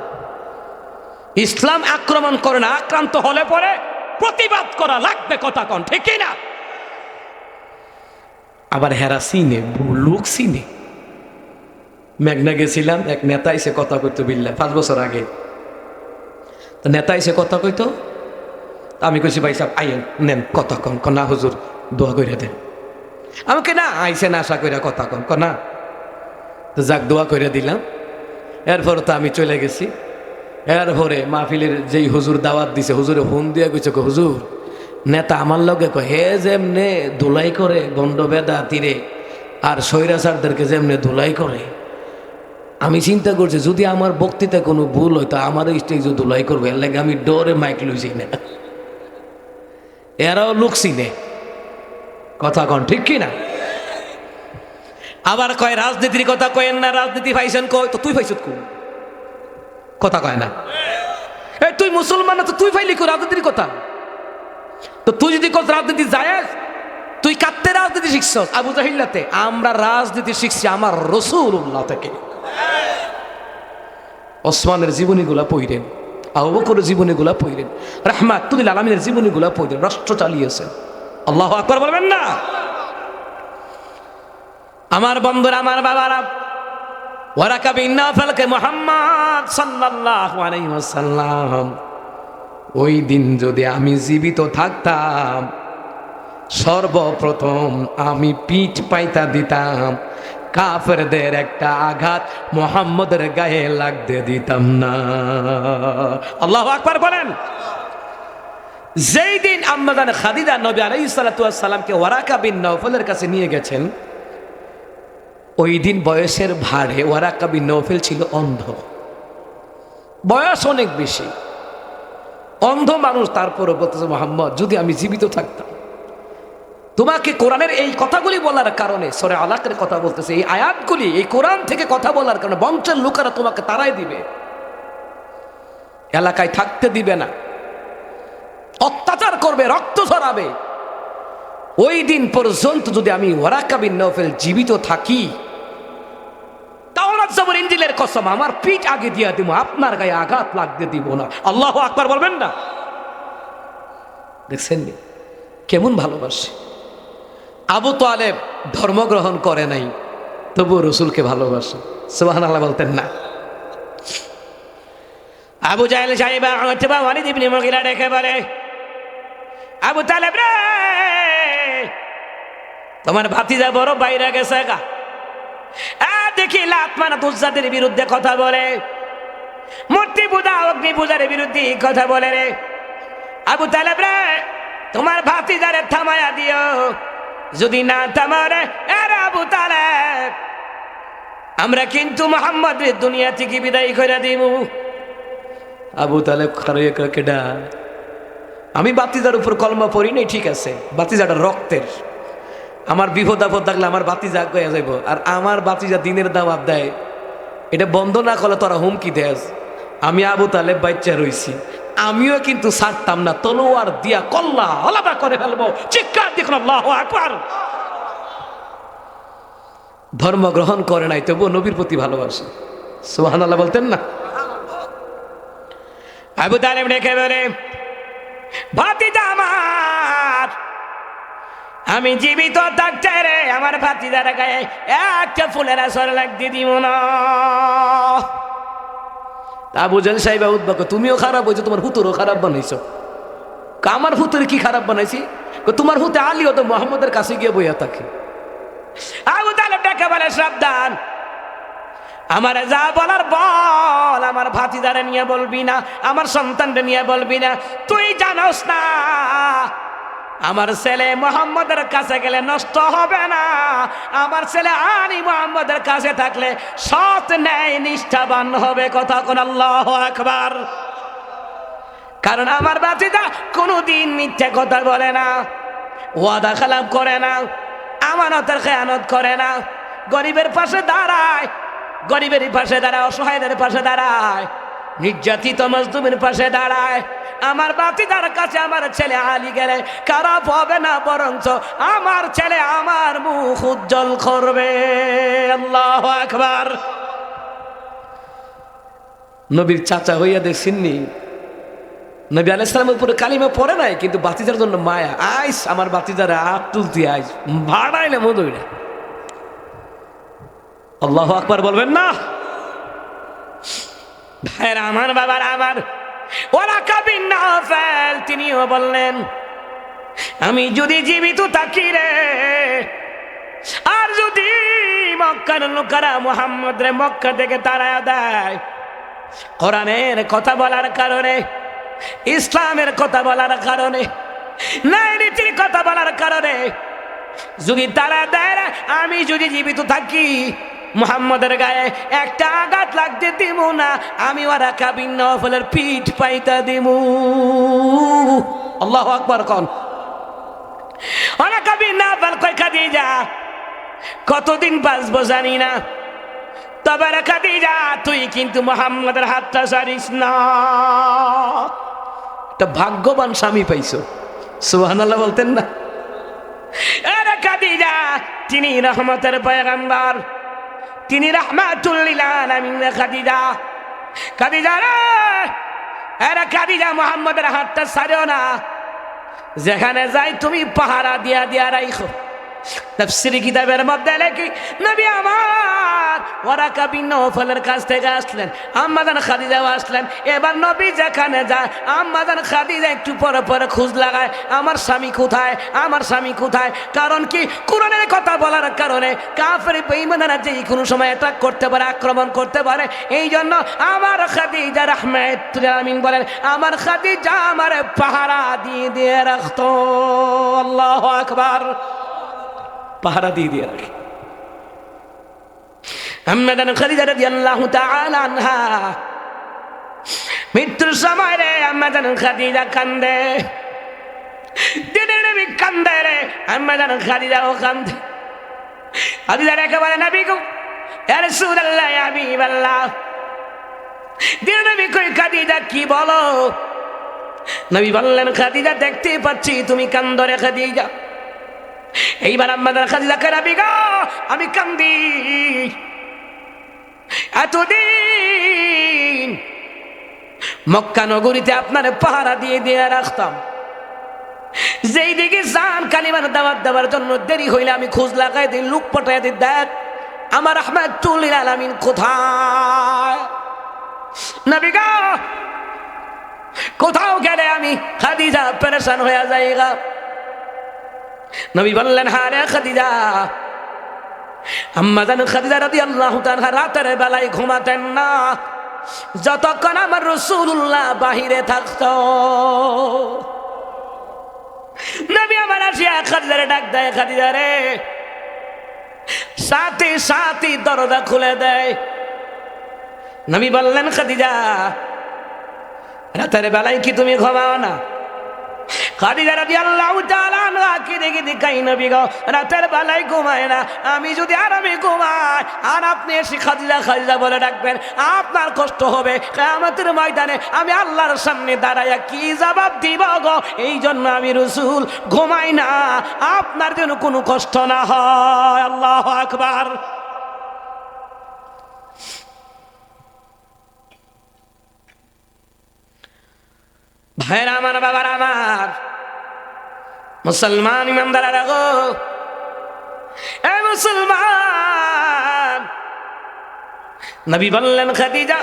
ইসলাম আক্রমণ করে না, আক্রান্ত হলে পরে প্রতিবাদ করা লাগবে। কথা কন ঠিক না? আবার হেরা চিনে, লোক চিনে। মেঘনা গেছিলাম, এক নেতা এসে কথা কইতো বিল্লা 5 বছর আগে। তো নেতা এসে কথা কইতো, আমি কইছি ভাই সাহেব আইয়েন নেন কথা কন না হুজুর দোয়া কইরা দেন। আমাকে না আইসে না আশা কইরা কথা কন না। তো যাক দোয়া কইরা দিলাম। এরপর তো আমি চলে গেছি। এরপরে মাহফিলের যেই হুজুর দাওয়াত দিছে, হুজুরে ফোন দিয়ে কইছে হুজুর নেতা আমার লগে কয় হে যেমনে ধুলাই করে গন্ড বেদা তীরে আর স্বৈরাচারদেরকে যেমনে ধুলাই করে, আমি চিন্তা করছি যদি আমার বক্তৃতায় কোনো ভুল হয় তো আমার স্টেজে ধুলাই করবে, এর লাগে আমি ডোরে মাইক লইছি না। এরাও লোক চিনে, কথা কন ঠিক কি না? আবার কয় রাজনীতির কথা কয়েন না, রাজনীতি পাইছেন কয়, তো তুই পাইছত কো কথা কয় না। এই তুই মুসলমান না, তো তুই পাইলি কো রাজনীতির কথা? তো তুই যদি কত রাজনীতি যায়, তুই কাটতে রাজনীতি শিখছ আবু জাহিল্লাতে? আমরা রাজনীতি শিখছি আমার রাসূলুল্লাহ থেকে। ওসমানের জীবনীগুলা পড়েন, আবু বকরের জীবনীগুলা পড়েন, রাহমাতুল আলামিনের জীবনীগুলা পড়েন, রাষ্ট্র চালিয়েছেন। আল্লাহু আকবার বলবেন না? আমার বন্ধুরা, আমার বাবারা, ওয়ারাকা বিন নাফালকে মুহাম্মদ সাল্লাল্লাহু আলাইহি ওয়াসাল্লাম ওই দিন যদি আমি জীবিত থাকতাম, সর্বপ্রথম আমি পিঠ পাইতা দিতাম, কাফেরদের একটা আঘাত মুহাম্মদের গায়ে লাগতে দিতাম না। আল্লাহু আকবার বলেন। যেই দিন আম্মা জান খাদিজা নবী আলাইহিস সালাতু ওয়াস সালামকে ওয়ারাকা বিন নাওফালের কাছে নিয়ে গেছেন, ওই দিন বয়সের ভারে ওয়ারাকা বিন নাওফাল ছিল অন্ধ, বয়স অনেক বেশি, অন্ধ মানুষ। তারপরে বলতেছে মুহাম্মদ যদি আমি জীবিত থাকতাম, তোমাকে কোরআনের এই কথাগুলি বলার কারণে, সূরা আলাকের কথা বলতেছে, এই আয়াতগুলি এই কোরআন থেকে কথা বলার কারণে বংশের লোকেরা তোমাকে তাড়াই দিবে, এলাকায় থাকতে দিবে না, অত্যাচার করবে, রক্ত ঝরাবে। ওই দিন পর্যন্ত যদি আমি ওয়ারাকা বিন নাওফাল জীবিত থাকি, তাওরাত জবর ইনজিলের কসম, আমার পিঠ আগে দিয়া দিব, আপনার গায়ে আঘাত লাগতে দিব না। আল্লাহু আকবার বলবেন না? দেখছেন কেমন ভালোবাসে। আবু তালেব ধর্মগ্রহণ করে নাই, তবু রসুলকে ভালোবাসে। সুবহানাল্লাহ বলতেন না? আবু জাহেল সাহেব উতবা ওয়ালিদ ইবনে মুগিরা ডেকে বলে, আবু তালেব রে, তোমার ভাতিজা বড় বাইরে গেছে গা, দেখি লাত মানাত উজ্জাদের বিরুদ্ধে কথা বলে, মূর্তি পূজা অগ্নি পূজার বিরুদ্ধে কথা বলে রে। আবু তালেব রে, তোমার ভাতিজারে থামায়া দিও, যদি না থামারে এর আবু তালেব, আমরা কিন্তু মুহাম্মদের দুনিয়া থেকে বিদায় করে দিব। আবু তালেব খারাইয়া কেডা? আমি বাতিজার উপর কলমা পড়ি নাই, ঠিক আছে, বাতিজাটা রক্তের, আমার বিপদ আপদ থাকলে আমার বাতিজা গয়া যাইব, আর আমার বাতিজা দিনের দাওয়াত দেয়, এটা বন্ধ না করলে তোরা হুমকি দেস। আমি আবু তালেব বাচ্চা রইছি, আমিও কিন্তু ছাড়তাম না, তলোয়ার দিয়া কল্লা আলাদা করে ফেলবো। চিৎকার দেখুন আল্লাহু আকবার। ধর্ম গ্রহণ করে নাই, তবুও নবীর প্রতি ভালোবাসে। সুবহানাল্লাহ বলতেন না? আবু তালেব ডেকে বলে, ভাতিজা আমার, আমি জীবিত থাকতে রে আমার ভাতিজার গায়ে একটা ফুলের আসর লাগতে দিব না। আবু জাহেল সাহেব উদ্বাক, তুমিও খারাপ হয়েছো, তোমার হুতুরও খারাপ বানাইছো। আমার হুতুরে কি খারাপ বানাইছি? তোমার হুতে আলীও তো মুহাম্মদের কাছে গিয়ে বইয়া থাকে। আবু তালেব ডেকে বলে, সাবধান, আমার যা বলার বল, আমার ভাতিজারে নিয়ে বলবি না, আমার সন্তানরে নিয়ে বলবি না। তুই জানোস না আমার ছেলে মুহাম্মদের কাছে গেলে নষ্ট হবে না, আমার ছেলে আলী মুহাম্মদের কাছে থাকলে সৎ ন্যায় নিষ্ঠাবান হবে। কথা কোন আল্লাহু আকবার। কারণ আমার ভাতিজা কোনোদিন মিথ্যা কথা বলে না, ওয়াদা খেলাপ করে না, আমানতের খেয়ানত করে না, গরিবের পাশে দাঁড়ায়, গরিবের পাশে দাঁড়ায়, অসহায়দের পাশে দাঁড়ায়, নির্যাতিত মজলুমের পাশে দাঁড়ায়। আমার ভাতিজার কাছে আমার ছেলে আলী গেলে খারাপ হবে না, বরঞ্চ আমার ছেলে আমার মুখ উজ্জ্বল করবে। আল্লাহু আকবার। নবীর চাচা হইয়া দেখছেননি, নবী আলাইহিস সালামের উপরে কালিমা পড়ে নাই, কিন্তু বাতিজার জন্য মায়া। আইস আমার বাতিজারে হাত তুলতি আইস ভাড়াইলে মধুইরা। আল্লাহু আকবার বলবেন না? ভাইরা আমার, বাবার আমার, ওয়ারাকা বিন নাফেল তিনিও বললেন, আমি যদি জীবিত থাকি রে, আর যদি মক্কার লোকেরা মুহাম্মদ রে মক্কা থেকে তাড়ায়া দেয়, কোরআনের কথা বলার কারণে, ইসলামের কথা বলার কারণে, ন্যায় নীতির কথা বলার কারণে যদি তারা দেয়, আমি যদি জীবিত থাকি মুহাম্মদের গায়ে একটা আঘাত লাগতে দিব না, আমি ওয়ারাকা বিন নাফেলের পিঠ পাইতা দিব। আল্লাহু আকবার কোন। ওয়ারাকা বিন নাফেল কই, খাদিজা কতদিন বাঁচবো জানি না, তবে রে খাদিজা তুই কিন্তু মুহাম্মদের হাতটা ছাড়িস না। একটা ভাগ্যবান স্বামী পাইছো, সুবহানাল্লাহ বলতেন না? আরে খাদিজা তিনি রহমতের পয়গম্বর, তিনি রাহমাতুল লিল আলামিন। খাদিজা, খাদিজা রে, আরে খাদিজা মুহাম্মদের হাতটা ছাড়িও না, যেখানে যাই তুমি পাহারা দিয়া দিয়া রাখো। তাফসীর কিতাবের মধ্যে লেখি, নবী আমার ওয়ারাকা বিন নাফেলের কাছ থেকে আসলেন, আম্মাজান খাদিজাও আসলেন। এবার নবী যেখানে যায়, আম্মাজান খাদিজা একটু পরে পরে খোঁজ লাগায়, আমার স্বামী কোথায়, আমার স্বামী কোথায়। কারণ কি, কোরআনের কথা বলার কারণে কাফের বেঈমানরা যে কোনো সময় অ্যাটাক করতে পারে, আক্রমণ করতে পারে। এই জন্য আমার খাদিজা রাহমাতুল আলামিন বলেন, আমার খাদিজা আমার পাহারা দিয়ে দিয়ে রাখতো। আল্লাহু আকবার, পাহারা দিয়ে দিয়ে রাখে। আম্মাজান খাদিজা রাদিয়াল্লাহু তাআলা আনহা মৃত্যুর সময় রে আম্মাজান খাদিজা কান্দে, দিনের নবী কান্দে রে, আম্মাজান খাদিজাও কান্দে। খাদিজা একেবারে নবী গো, ইয়া রাসূলুল্লাহ, ইয়া হাবিবাল্লাহ, দিনের নবী কই, খাদিজা কি বলো? নবী বললেন, খাদিজা দেখতে পাচ্ছি তুমি কান্দো রে খাদিজা। এইবার আম্মাজান খাদিজা কে, নবী গো আমি কান্দি, এতদিন মক্কা নগরীতে আপনার পাহারা দিয়ে দিয়ে রাখতাম, যেই দিকে যান কালিমার দাওয়াত দেওয়ার জন্য দেরি হইলে আমি খোঁজ লাগাই দিই, লোক পাঠাই দিই, দেখ আমার রাহমাতুল লিল আলামিন কোথায়। নবী গো কোথাও গেলে আমি খাদিজা পেরেশান হয়ে যাই গা। নবী বললেন, হ্যাঁ রে খাদিজা। আম্মাজান খাদিজা রাদিয়াল্লাহু তাআলা রাতের বেলায় ঘুমাতেন না, যতক্ষণ আমার রাসূলুল্লাহ বাহিরে থাকতো। নবী আমার আসিয়া খাদিজারে ডাক দেয়, খাদিজা রে, সাথে সাথে দরজা খুলে দেয়। নবী বললেন, খাদিজা রাতের বেলায় কি তুমি ঘুমাও না? খাদিজা রাদিয়াল্লাহু তাআলা আনহা কি দেখি দেখাই, নবী গো রাতের বেলায় ঘুমায় না, আমি যদি আরামে ঘুমাই আর আপনি এসে খাদিজা খাদিজা বলে ডাকবেন, আপনার কষ্ট হবে। কিয়ামতের ময়দানে আমি আল্লাহর সামনে দাঁড়াইয়া কি জবাব দিব গো? এই জন্য আমি রাসূল ঘুমাই না, আপনার যেন কোনো কষ্ট না হয়। আল্লাহু আকবার। ভাইরা আমার, বাবার আমার, মুসলমান ইমানদারেরা গো, এ মুসলমান, নবী বললেন, খাদিজা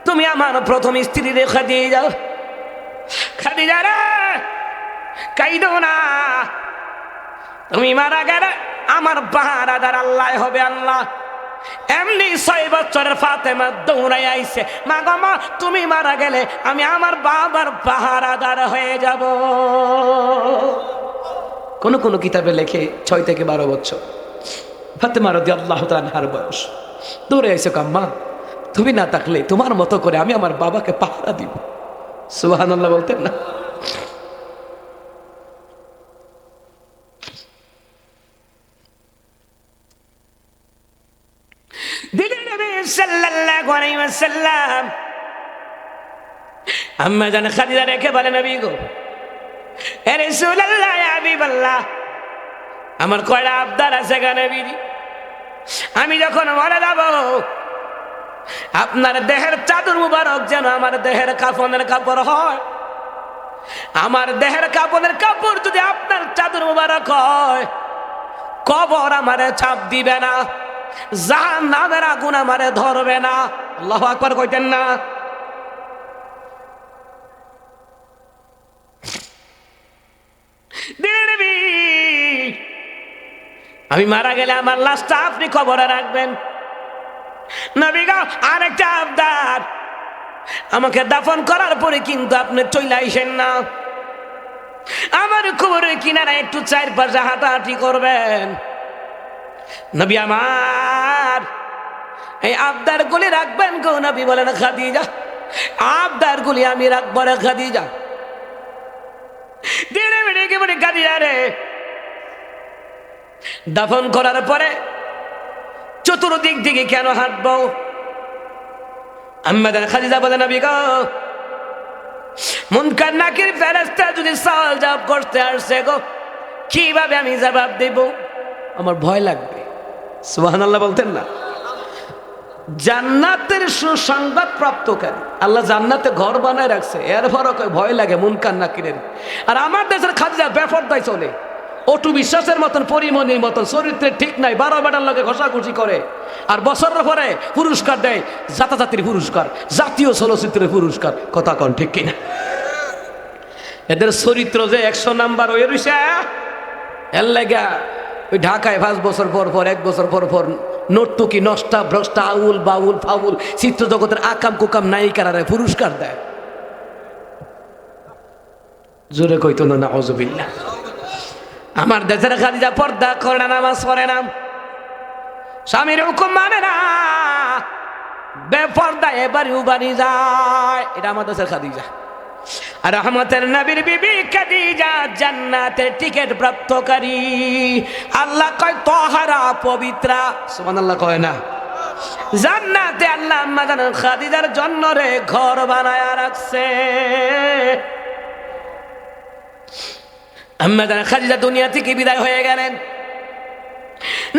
তুমি আমার প্রথম স্ত্রী রে খাদিজা। খাদিজা রে কাইদো না, তুমি মারা গেলে আমার পাহারাদার আল্লাহ হবে আল্লাহ। এমনি 6 বছরের ফাতেমা দৌড়াই আইছে, মা গো মা তুমি মারা গেলে আমি আমার বাবার পাহারাদার হয়ে যাব। কোন কোন কিতাবে লেখে 6 থেকে 12 বছর ফাতেমা রাদিয়াল্লাহু তাআলা আনহার বয়স। দৌড়ে আইছে, আম্মা তুমি না থাকলে তোমার মতো করে আমি আমার বাবাকে পাহারা দিব। সুবহানাল্লাহ বলতেন না? সাল্লাল্লাহু আলাইহি ওয়াসাল্লাম আম্মা জান খাদিজা রেখে বলে, নবী গো, এ রাসূলুল্লাহ, ইয়া হাবিবাল্লাহ, আমার কয়টা আবদার আছে গো নবী, আমি যখন মারা যাব আপনার দেহের চাদর মুবারক যেন আমার দেহের কাফনের কাপড় হয়। আমার দেহের কাপড়ের কাপড় যদি আপনার চাদর মুবারক হয়, কবর আমারে চাপ দিবে না, জাহান্নামের আগুন আমারে ধরবে না। আল্লাহু আকবার কইতেন না? আমি মারা গেলে আমার লাশটা আপনি কবরে রাখবেন। নবী গো, আরেকটা আবদার, আমাকে দাফন করার পরে কিন্তু আপনি চলে আইসেন না, আমার কবরের কিনারা একটু চারপাশে হাঁটাহাঁটি করবেন। নবী আমার এই আবদার গুলি রাখবেন গো। নবী বলেন, খাদিজা, আবদার গুলি আমি রাখবো রে খাদিজা। দিনে মিনে কি বলি, খাদিজা রে দাফন করার পরে চতুর্দিক দিকে কেন হাঁটবো? আম্মাজান খাদিজা বলেন, নবী গো, মুনকার নাকির ফেরেশতা যদি সওয়াল জবাব করতে আসছে গো, কিভাবে আমি জবাব দেব? আমার ভয় লাগবে। সুবহানাল্লাহ বলতেন না? জান্নাতের সুসংবাদ প্রাপ্তকারী আল্লাহ জান্নাতে ঘর বানায় রাখছে, এরপরও ভয় লাগে মুনকার নাকিরের। আর আমার দেশের খাদিজা বেপরদায় চলে, অটু বিশ্বাসের মতন, পরিমণির মতন, চরিত্রের ঠিক নাই, 12 বেটার লোকে ঘষাঘষি করে, আর বছরের পরে পুরস্কার দেয়, জাতাজাতির পুরস্কার, জাতীয় চলচ্চিত্রের পুরস্কার। কথা কন ঠিক কিনা? এদের চরিত্র যে 100 নাম্বার হয়ে রয়েছে, এর লাগা ওই ঢাকায় 5 বছর পর পর, 1 বছর পর পর নর্তকী, নষ্টা, ভ্রষ্টা, আউল বাউল ফাউল চিত্র জগতের আকাম কুকাম নায়িকারা পুরস্কার দেয়। জোরে কইতো না নাউজুবিল্লাহ। আমার দেশের খাদিজা পর্দা করে না, নামাজ পড়ে না, স্বামীর হুকুম মানে না, বেপর্দা এবারে উবারি যায়। এটা আমার দেশের খাদিজা। আর রহমতের নবীর বিবি খাদিজা জান্নাতের টিকিট প্রাপ্তকারী। আল্লাহ কয় তাহারা, পবিত্রা। সুবহানাল্লাহ কয় না? জান্নাতে আল্লাহ আম্মাজান খাদিজার জন্য রে ঘর বানায় রাখছে। আম্মাজান খাদিজা দুনিয়া থেকে বিদায় হয়ে গেলেন।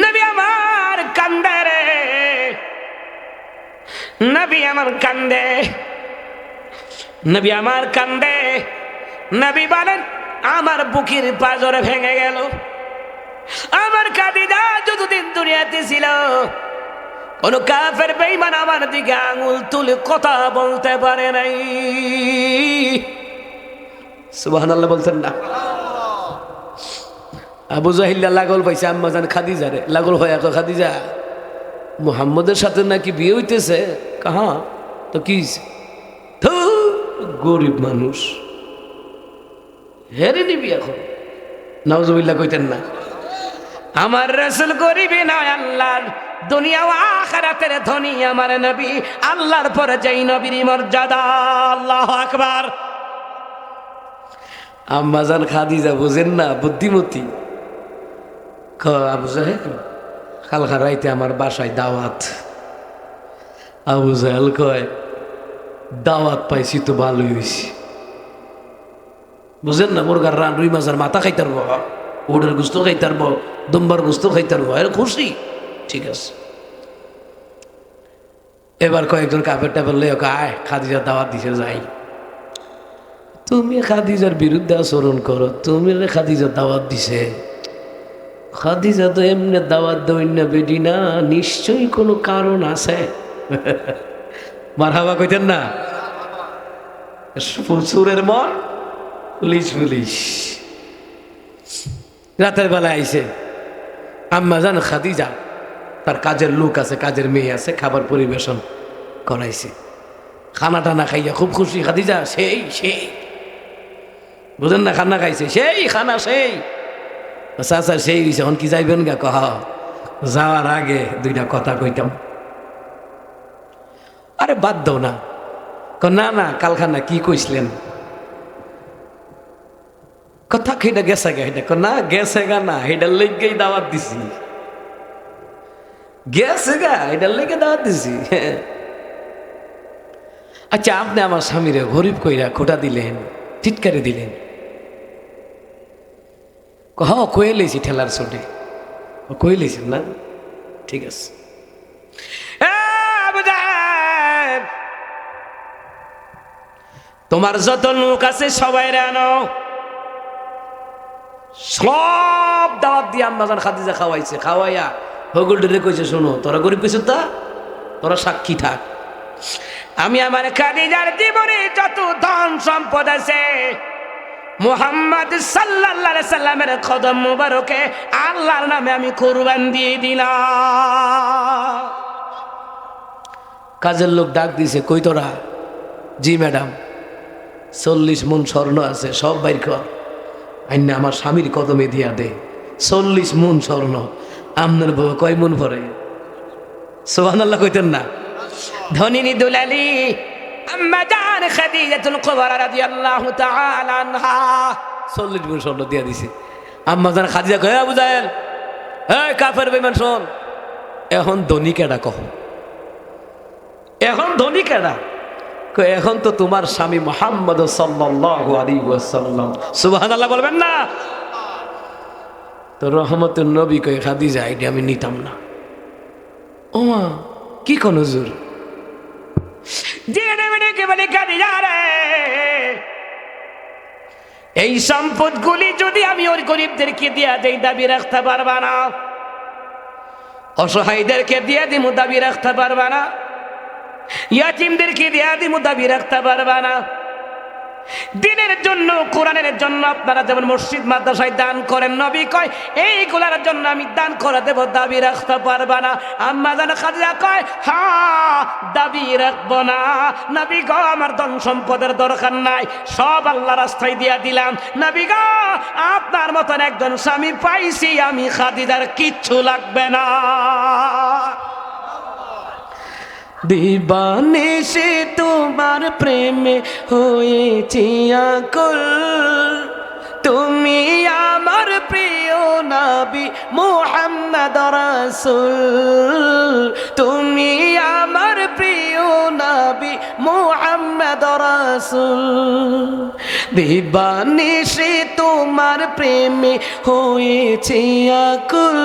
নবী আমার কান্দে রে, নবী আমার কান্দে, নবী আমার কান্দে। নবী বলেন, আমার বুকের পাঁজর ভেঙে গেল। আমার খাদিজা যতদিন দুনিয়াতে ছিল, কোন কাফের বেঈমান আমার দিকে আঙুল তুলে কথা বলতে পারে নাই। সুবহানাল্লাহ বলছেন না? আবু জাহিল লাগল পাইছে আম্মাজান খাদিজারে, লাগল হয় এক, খাদিজা মুহাম্মদের সাথে নাকি বিয়ে হইতেছে। কাহা তো কি গরিব মানুষ, হেরে নিবি এখন? নাউজুবিল্লাহ কইতেন না? আমার রাসূল গরিবই নয়, আল্লাহর দুনিয়া ও আখিরাতের ধনী আমার নবী, আল্লাহর পরে যেই নবীর মর্যাদা। আল্লাহু আকবার। আম্মাজান খাদিজা বুঝেন না, বুদ্ধিমতী। আবু জাহেল, কালকা রাইতে আমার বাসায় দাওয়াত। আবু জাহেল কয়, দাওয়াত পাইছি তো ভালোই হয়েছি। বুঝেন না? মুরগার রান, রুই মাছের মাথা খাইতারব, উডের গুস্ত খাইতারব, দুম্বার গুস্ত খাইতারব, এর খুশি। ঠিক আছে। এবার কয়েকজন কাপের টাপের লে আয়, খাদিজা দাওয়াত দিছে, যাই। তুমি খাদিজার বিরুদ্ধে আচরণ করো, তুমি খাদিজা দাওয়াত দিছে। খাদিজা তো এমনি দাওয়াত দইন না বেডি না, নিশ্চয়ই কোনো কারণ আছে। মারহাবা কইতেন না? সুরের মন পুলিশ পুলিশ। রাতের বেলা আইছে আম্মাজান খাদিজা, তার কাজের লোক আছে, কাজের মেয়ে আছে, খাবার পরিবেশন করাইছে। খানা টানা খাইয়া খুব খুশি খাদিজা, সেই সেই বুঝেন না, খানা খাইছে, সেই খানা সেই। চাচা সেই হয়েছে, এখন কি যাইবেন গা? কহ যাওয়ার আগে 2টা কথা কইতাম। আরে বাদ দাও না। না না, কালখানা কি কইছিলেন? কথা খেটা গেছে গা, এটা না গেছে গা, না এটার লেগেই দাওয়াত দিছি, গেছে গা, এটার লেগে দাওয়াত দিছি। আচ্ছা, আপনি আমার স্বামীরে গরিব কইরা খোটা দিলেন, টিটকারি দিলেন। কয়ে লেছি ঠেলার চোটে, কয়ে লেছেন না? ঠিক আছে। তোমার যত লোক আছে সবাই আনো, সব দাওয়াত দিয়ে আম্মাজান খাদিজা খাওয়াইছে। খাওয়াইয়া হগুল ডেরে কইছে, শোনো তোরা গরিব কিছু তা তোরা সাক্ষী থাক, আমি আমার খাদিজার জীবনে যত ধন সম্পদ আছে মুহাম্মদ সাল্লাল্লাহু আলাইহি সাল্লামের কদম মুবারকে আল্লাহর নামে আমি কুরবান দিয়ে দিলাম। কাজের লোক ডাক দিছে, কই তোরা? জি ম্যাডাম, 40 মণ স্বর্ণ আছে, সব বাইর কর, আইনা আমার স্বামীর কদমে দিয়া দে। 40 মণ স্বর্ণ। আপনার বউ কয় মণ পরে? সুবহানাল্লাহ কইতেন না? ধনিনী দুলালি আম্মা জান খাদিজাতুল কুবরা রাদিয়াল্লাহু তাআলা আনহা 40 মণ স্বর্ণ দিয়া দিছে। আম্মা জান খাদিজা কয়, আবু জাহেল, এই কাফের বেঈমান শোন, এখন ধনী কেডা কহ? এখন ধনী কেডা? এখন তো তোমার স্বামী মুহাম্মদ সাল্লাল্লাহু আলাইহি ওয়াসাল্লাম। সুবহানাল্লাহ বলবেন না? তো রহমতের নবী কয়, খাদিজা এটা আমি নিতাম না। ওমা কি কোন হুজুর? এই সম্পদগুলি যদি আমি ওই গরিবদেরকে দিয়া দেই দাবি রাখতে পারবা না, অসহায়দেরকে দিয়া দিমু দাবি রাখতে পারবা না, ইয়াতিমদেরকে দিয়া দিমু দাবি রাখতে পারবা না। দিনের জন্য কোরআনের জন্য আপনারা যেমন মসজিদ মাদ্রাসায় দান করেন, নবী কয় এইগুলার জন্য আমি দান করে দেব, দাবি রাখতে পারবা না। আম্মা জান খাদিজা কয়, হ্যাঁ দাবি রাখবো না নবী গো, আমার ধন সম্পদের দরকার নাই, সব আল্লাহ রাস্তায় দিয়া দিলাম। নবী গো, আপনার মতন একজন স্বামী পাইছি আমি, খাদিজার কিচ্ছু লাগবে না। দিবানিশি তোমার প্রেমে হয়েছি আকুল, তুমি আমার প্রিয় নবী মুহাম্মদ রাসূল, তুমি আমার প্রিয় নবী মুহাম্মদ রাসূল। দিবানিশি তোমার প্রেমে হয়েছি আকুল,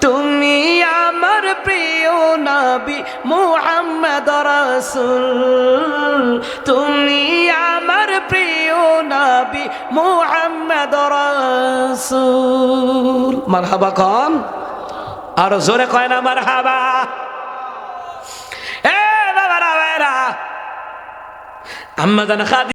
তুমি আমার প্রিয় নবী মুহাম্মদ রাসূল, তুমি আমার প্রিয় নবী মুহাম্মদ রাসূল। মারহাবা কন, আর জোরে কয় না মারহাবা। এ বাবারা, আম্মা জান খাদিজা